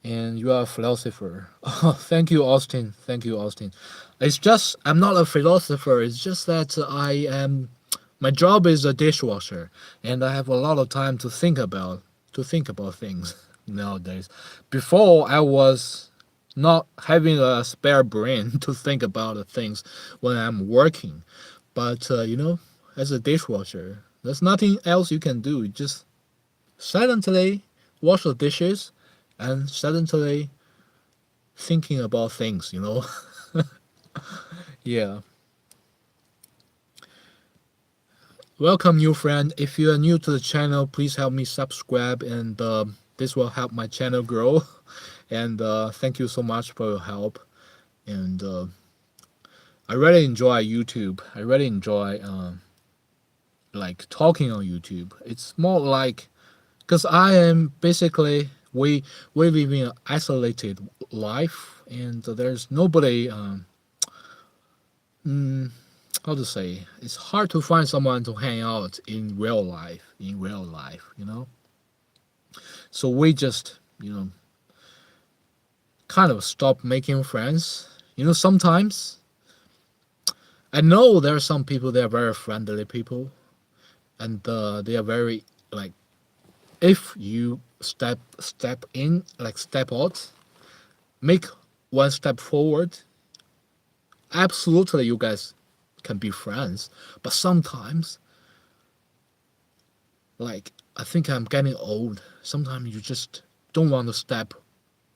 And you are a philosopher. Oh, thank you, Austin. Thank you, Austin. It's just I'm not a philosopher. It's just that I am. My job is a dishwasher, and I have a lot of time to think about things nowadays. Before I was not having a spare brain to think about the things when I'm working, but as a dishwasher, there's nothing else you can do. You just silently wash the dishes and silently thinking about things. Yeah. Welcome, new friend. If you are new to the channel, please help me subscribe, and this will help my channel grow. And thank you so much for your help. And I really enjoy YouTube. I really enjoy like talking on YouTube. It's more like because I am basically we live in an isolated life, and there's nobody. Mm, how to say? It's hard to find someone to hang out in real life. In real life. So we just kind of stop making friends. Sometimes I know there are some people they are very friendly people, and they are very like if you step in, like step out, make one step forward, absolutely you guys can be friends. But sometimes, like, I think I'm getting old. Sometimes you just don't want to step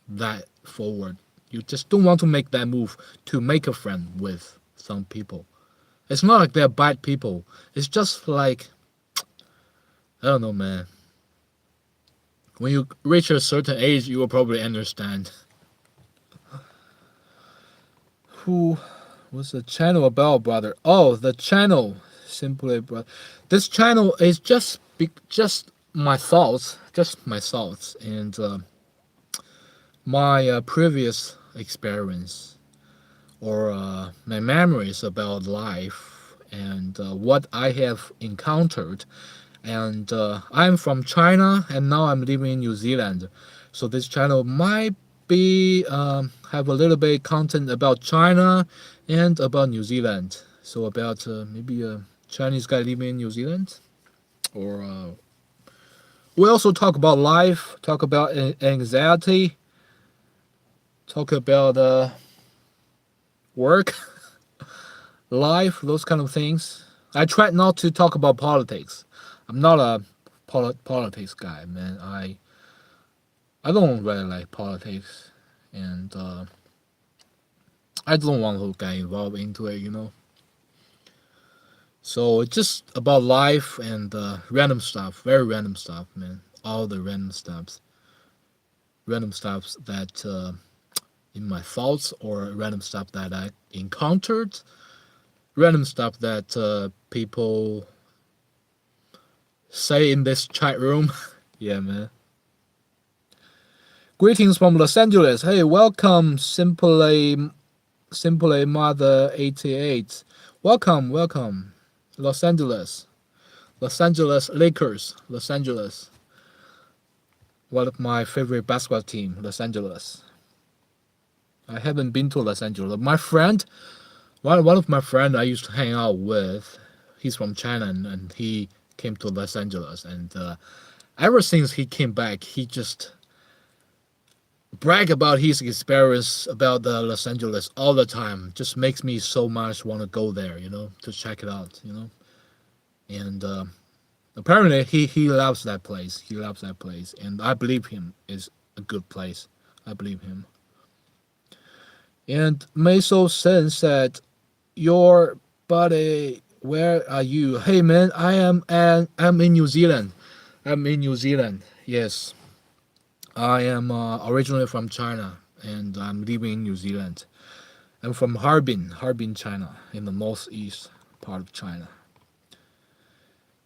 that forward. You just don't want to make that move to make a friend with some people. It's not like they're bad people. It's just like, I don't know, man. When you reach a certain age, you will probably understand. Who was the channel about, brother? Oh, the channel. Simply, brother. This channel is just my thoughts, and my previous experience, or my memories about life, and what I have encountered. And I'm from China, and now I'm living in New Zealand. So this channel might be have a little bit content about China and about New Zealand. So about maybe a Chinese guy living in New Zealand, or we also talk about life, talk about anxiety, talk about work, life, those kind of things. I try not to talk about politics. I'm not a politics guy, man. I don't really like politics, and I don't want to get involved into it. So it's just about life and random stuff, very random stuff, man. All the random stuffs. random stuff that in my thoughts, or random stuff that I encountered, random stuff that people say in this chat room. Yeah, man. Greetings from Los Angeles. Hey, welcome, Simply Mother 88. Welcome, Los Angeles. Los Angeles Lakers. Los Angeles. One of my favorite basketball team, Los Angeles. I haven't been to Los Angeles. My friend, one of my friend I used to hang out with, he's from China, and he came to Los Angeles, and ever since he came back, he just brag about his experience about the Los Angeles all the time. Just makes me so much want to go there, to check it out, And apparently he loves that place. He loves that place, and I believe him is a good place. I believe him. And Meso Sen said, "Your buddy, where are you?" Hey man, I'm in New Zealand. I'm in New Zealand. Yes, I am originally from China, and I'm living in New Zealand. I'm from Harbin, China, in the northeast part of China.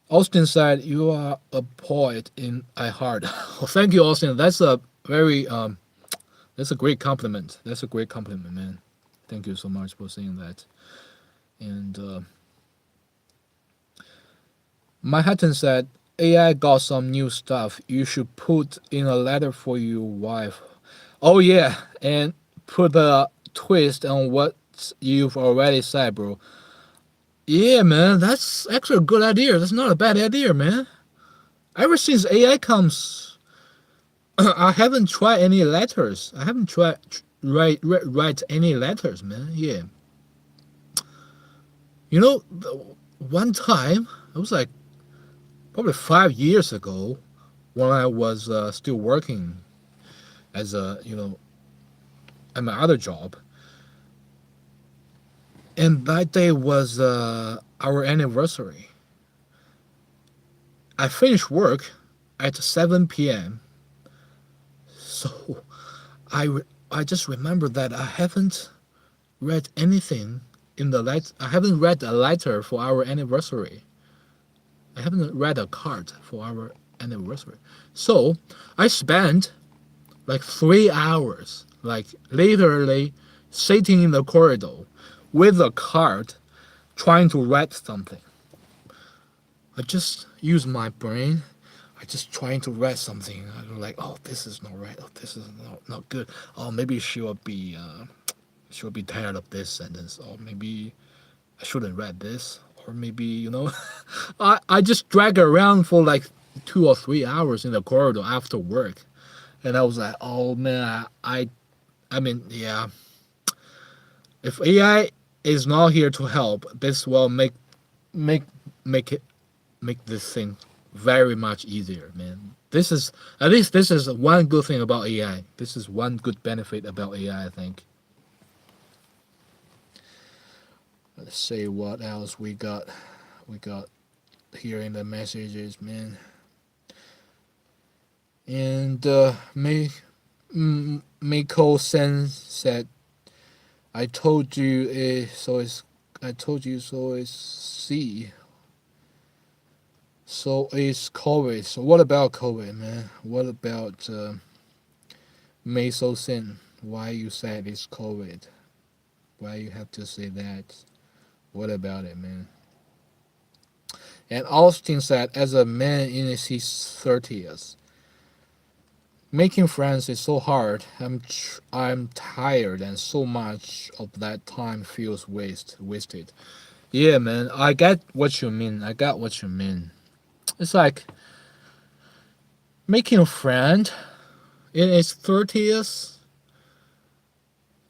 Austin said, "You are a poet in I heart." Well, thank you, Austin. That's a very that's a great compliment. That's a great compliment, man. Thank you so much for saying that. And Manhattan said, "AI got some new stuff. You should put in a letter for your wife." Oh yeah, and put a twist on what you've already said, bro. Yeah, man, that's actually a good idea. That's not a bad idea, man. Ever since AI comes, I haven't tried any letters. I haven't tried write any letters, man. Yeah. One time, it was like probably 5 years ago, when I was still working as at my other job. And that day was our anniversary. I finished work at 7 p.m. So I just remember that I haven't read anything in the letter. I haven't read a letter for our anniversary. I haven't read a card for our anniversary. So I spent like 3 hours, like literally sitting in the corridor with a card trying to write something. I just use my brain. I just trying to write something. I'm like, oh, this is not right. Oh, this is not good. Oh, maybe she'll be tired of this sentence. Or maybe I shouldn't write this. Or maybe I just drag around for like 2 or 3 hours in the corridor after work, and I was like, oh man, I mean, yeah. If AI is not here to help, this will make make this thing very much easier, man. This is at least this is one good thing about AI. This is one good benefit about AI, I think. Let's see what else we got. We got here in the messages, man. And Miko Sen said, I told you so it's C. So it's COVID. So what about COVID, man? What about Meso Sin? Why you said it's COVID? Why you have to say that? What about it, man? And Austin said, as a man in his 30s, making friends is so hard. I'm tired, and so much of that time feels wasted. Yeah, man, I get what you mean. It's like making a friend in his 30s.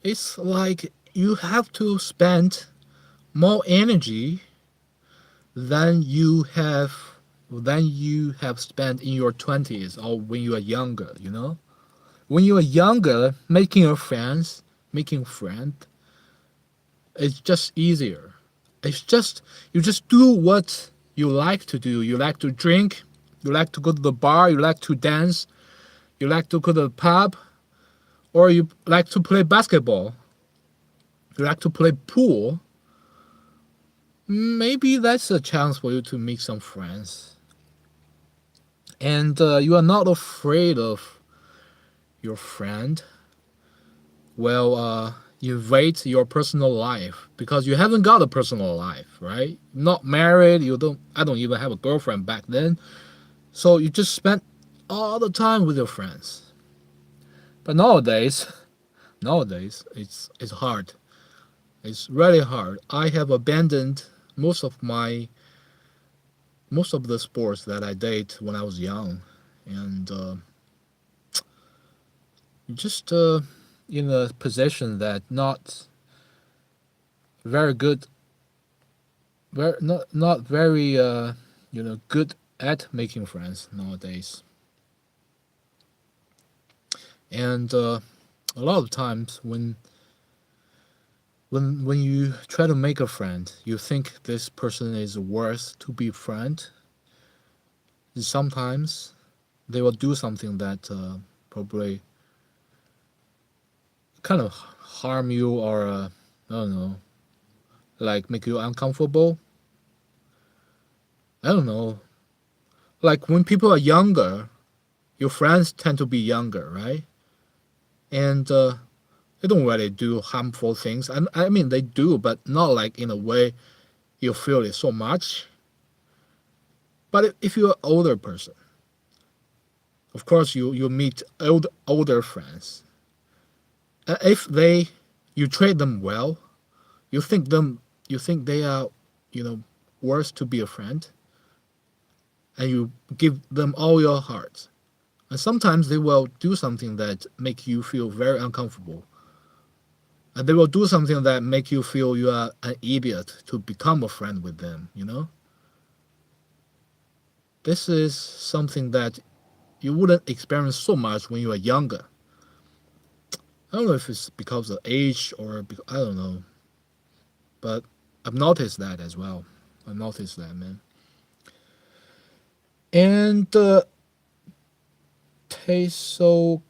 It's like you have to spend more energy than you have spent in your 20s or when you are younger. When you are younger, making friend, it's just easier. It's just you just do what you like to do. You like to drink, you like to go to the bar, you like to dance, You like to go to the pub, or you like to play basketball. You like to play pool. Maybe that's a chance for you to make some friends. And you are not afraid of your friend. Well, invade your personal life because you haven't got a personal life, right? Not married. You don't. I don't even have a girlfriend back then. So you just spend all the time with your friends. But nowadays it's hard. It's really hard. I have abandoned most of my most of the sports that I did when I was young, and just in a position that not very good, very not very good at making friends nowadays. And a lot of times when you try to make a friend, you think this person is worth to be friend. Sometimes they will do something that probably kind of harm you or I don't know, like make you uncomfortable. I don't know. Like when people are younger, your friends tend to be younger, right? And they don't really do harmful things. I mean, they do, but not like in a way you feel it so much. But if you're an older person, of course you meet older friends. If you treat them well, you think they are you know worth to be a friend, and you give them all your heart. And sometimes they will do something that make you feel very uncomfortable. And they will do something that make you feel you are an idiot to become a friend with them, you know? This is something that you wouldn't experience so much when you are younger. I don't know if it's because of age or I don't know. But I've noticed that as well. I've noticed that, man. And so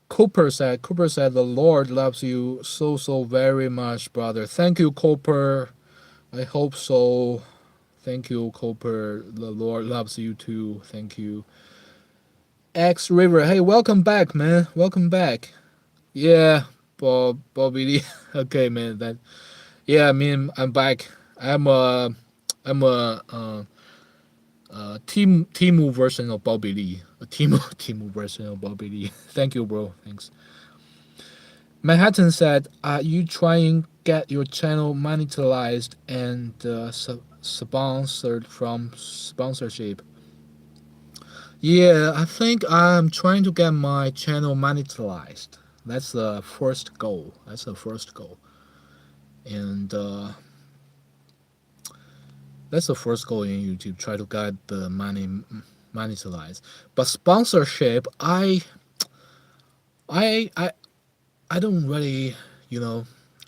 Cooper said, the Lord loves you so very much, brother. Thank you, Cooper. I hope so. Thank you, Cooper. The Lord loves you too. Thank you. X River. Hey, welcome back, man. Welcome back. Yeah, Bobby Lee. Okay, man. Yeah, I mean, I'm back. I'm a Timu version of Bobby Lee. A Timu version of Bobby Lee. Thank you, bro. Thanks. Manhattan said, "Are you trying get your channel monetized and sponsored from sponsorship?" Yeah, I think I'm trying to get my channel monetized. That's the first goal. That's the first goal, and that's the first goal in YouTube. Try to get the money monetized. But sponsorship, I, I, I don't really, you know,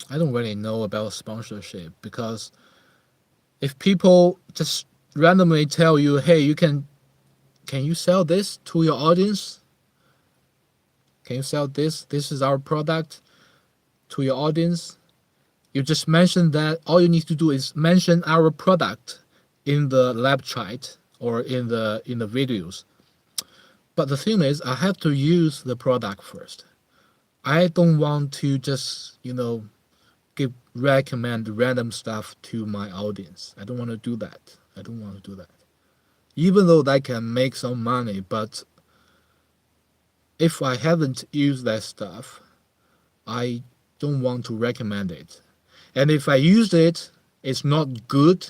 I don't really know about sponsorship because if people just randomly tell you, "Hey, can you sell this to your audience? Can you sell this? This is our product to your audience." You just mention that. All you need to do is mention our product in the live chat or in the videos. But the thing is, I have to use the product first. I don't want to just give recommend random stuff to my audience. I don't want to do that. I don't want to do that. Even though that can make some money, but if I haven't used that stuff, I don't want to recommend it. And if I use it, it's not good,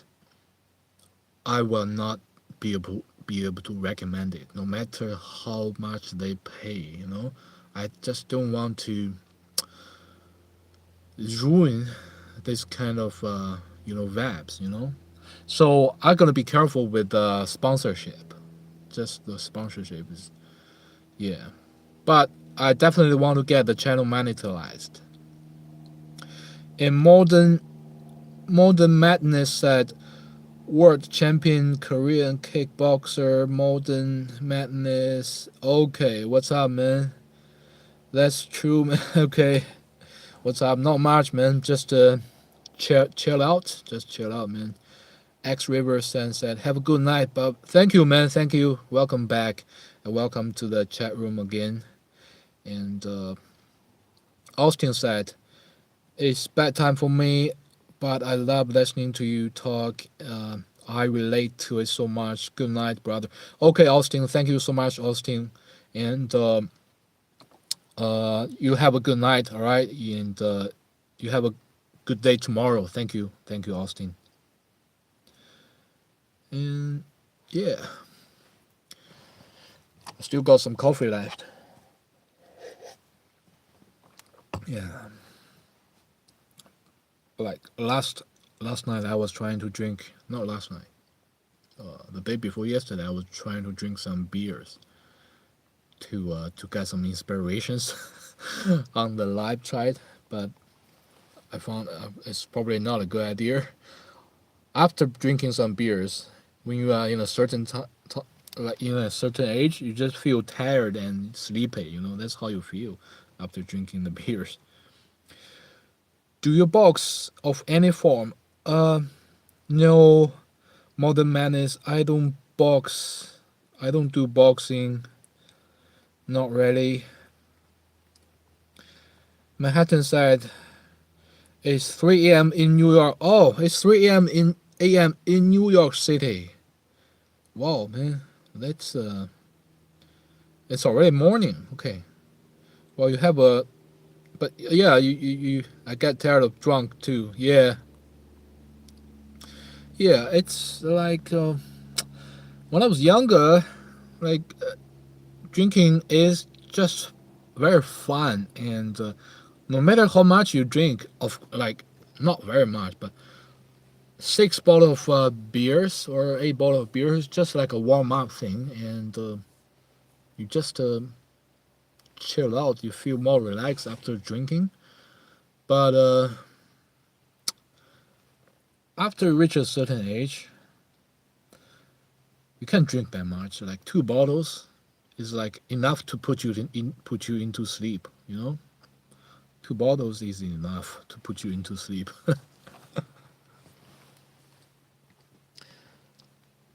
I will not be able to recommend it, no matter how much they pay. I just don't want to ruin this kind of vibes. So I'm gonna be careful with the sponsorship. Just the sponsorship is yeah. But I definitely want to get the channel monetized. And Modern Madness said, World champion, Korean kickboxer, Modern Madness. Okay, what's up, man? That's true, man. Okay, what's up? Not much, man. Just chill out. Just chill out, man. X River Sunset. Have a good night, Bob. Thank you, man. Thank you. Welcome back, and welcome to the chat room again. And Austin said, "It's bedtime for me, but I love listening to you talk. I relate to it so much. Good night, brother." Okay, Austin. Thank you so much, Austin. And you have a good night. All right, and you have a good day tomorrow. Thank you, Austin. And yeah, I still got some coffee left. Yeah, like last night I was trying to drink. Not last night. The day before yesterday, I was trying to drink some beers to get some inspirations on the live chat, but I found it's probably not a good idea. After drinking some beers, when you are in a certain like in a certain age, you just feel tired and sleepy. That's how you feel after drinking the beers. Do you box of any form? No. Modern Madness. I don't box. I don't do boxing. Not really. Manhattan said it's 3 a.m. in New York. Oh, it's 3 a.m. in New York City. Wow, man, that's it's already morning. Okay. Well, you have a, but yeah, you I get tired of drunk too. Yeah, yeah. It's like when I was younger, like drinking is just very fun, and no matter how much you drink, of like not very much, but 6 bottles of beers or 8 bottles of beers, just like a warm up thing, and you just chill out. You feel more relaxed after drinking. But after you reach a certain age, you can't drink that much. Like 2 bottles is like enough to put you into sleep. 2 bottles is enough to put you into sleep.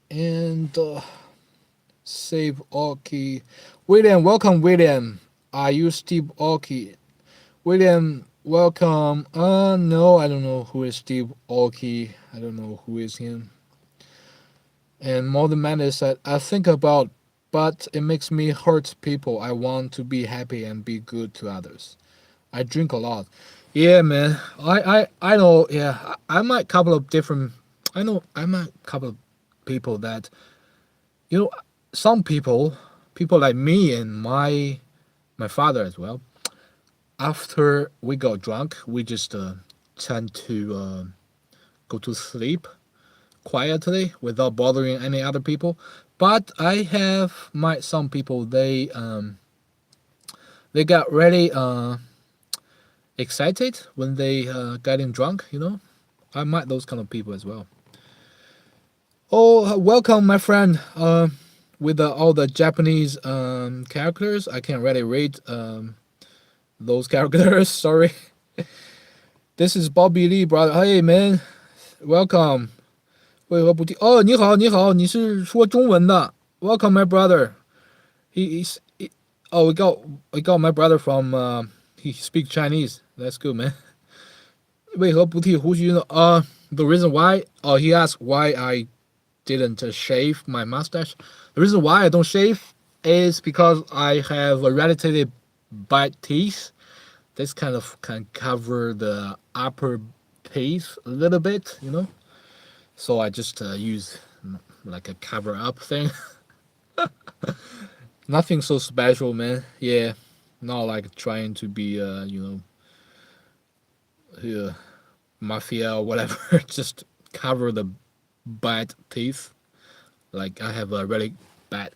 And save Aoki. William, welcome, William. Are you Steve Aoki? William, welcome. No, I don't know who is Steve Aoki. I don't know who is him. And Modern Madness said, I think about, but it makes me hurt people. I want to be happy and be good to others. I drink a lot. Yeah, man. I know. Yeah, I might couple of different. I know. I might couple of people that you know. Some people like me and my father as well. After we got drunk, we just tend to go to sleep quietly without bothering any other people. But I have my some people they got really excited when they getting drunk. I met those kind of people as well. Oh, welcome, my friend. With all the Japanese characters, I can't really read those characters. Sorry. This is Bobby Lee, brother. Hey, man, welcome. 为何不听？哦，你好，你好，你是说中文的？Welcome, my brother. Oh, we got my brother from he speaks Chinese. That's good, man. 为何不剃胡须呢？The reason why. Oh, he asked why I didn't shave my mustache. The reason why I don't shave is because I have a relatively bad teeth. This kind of can cover the upper teeth a little bit. So I just use like a cover up thing. Nothing so special, man. Yeah, not like trying to be, mafia or whatever. Just cover the bad teeth. Like I have a really bad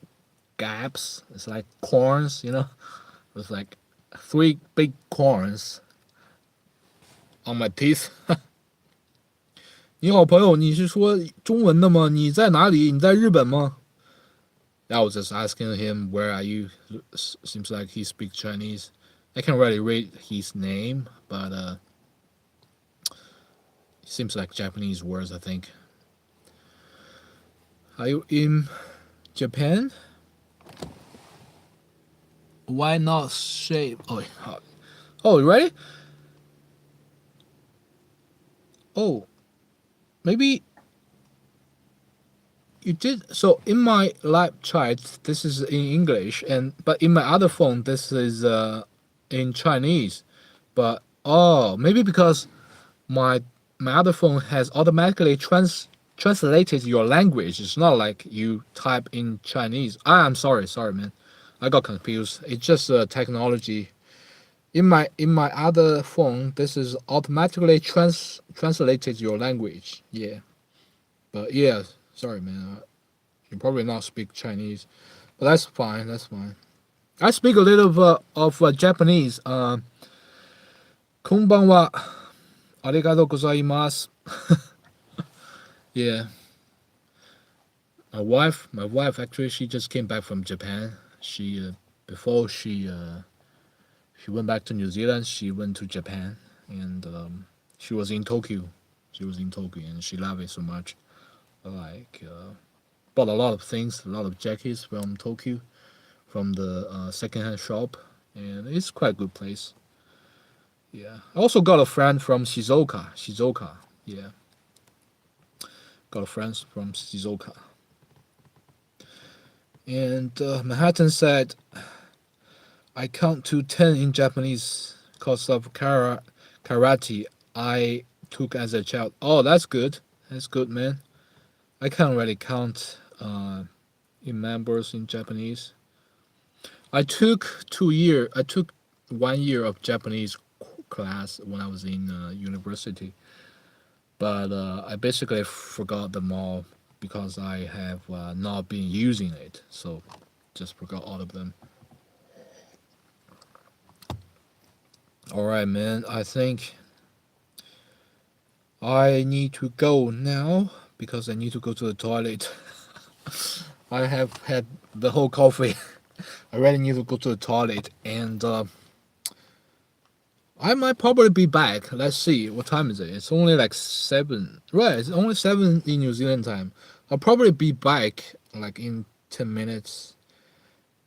gaps. It's like corns. It's like 3 big corns on my teeth. 你好朋友，你是说中文的吗？你在哪里？你在日本吗？ I was just asking him, where are you? Seems like he speaks Chinese. I can't really read his name, but seems like Japanese words, I think. Are you in Japan? Why not shave? Oh, you ready? Oh, maybe you did. So in my live chat, this is in English, and but in my other phone, this is in Chinese. But oh, maybe because my my other phone has automatically translated your language. It's not like you type in Chinese. I'm sorry, man. I got confused. It's just technology. In my other phone, this is automatically translated your language. Yeah, but yeah, sorry, man. You probably not speak Chinese, but that's fine. That's fine. I speak a little of Japanese. Konbanwa, arigato gozaimasu. Yeah, my wife actually, she just came back from Japan. She before she went back to New Zealand. She went to Japan, and she was in Tokyo. She was in Tokyo, and she loved it so much. Like bought a lot of things, a lot of jackets from Tokyo, from the secondhand shop, and it's quite a good place. Yeah, I also got a friend from Shizuoka. Shizuoka, yeah, got a friend from Shizuoka. And Manhattan said, I count to 10 in Japanese because of karate I took as a child. Oh, that's good. That's good, man. I can't really count in numbers in Japanese. I took 1 year of Japanese class when I was in university, but I basically forgot them all because I have not been using it. So just forgot all of them. All right, man. I think I need to go now because I need to go to the toilet. I have had the whole coffee. I really need to go to the toilet, and I might probably be back. Let's see, what time is it? It's only like 7. Right, it's only 7 in New Zealand time. I'll probably be back like in 10 minutes.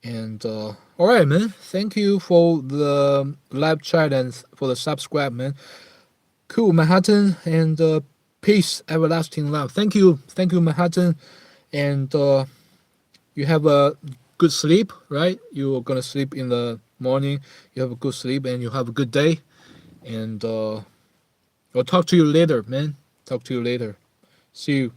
And all right, man. Thank you for the live chat and for the subscribe, man. Cool, Manhattan, and peace, everlasting love. Thank you, Manhattan, and you have a good sleep, right? You're gonna sleep in the morning. You have a good sleep, and you have a good day. And I'll talk to you later, man. Talk to you later. See you.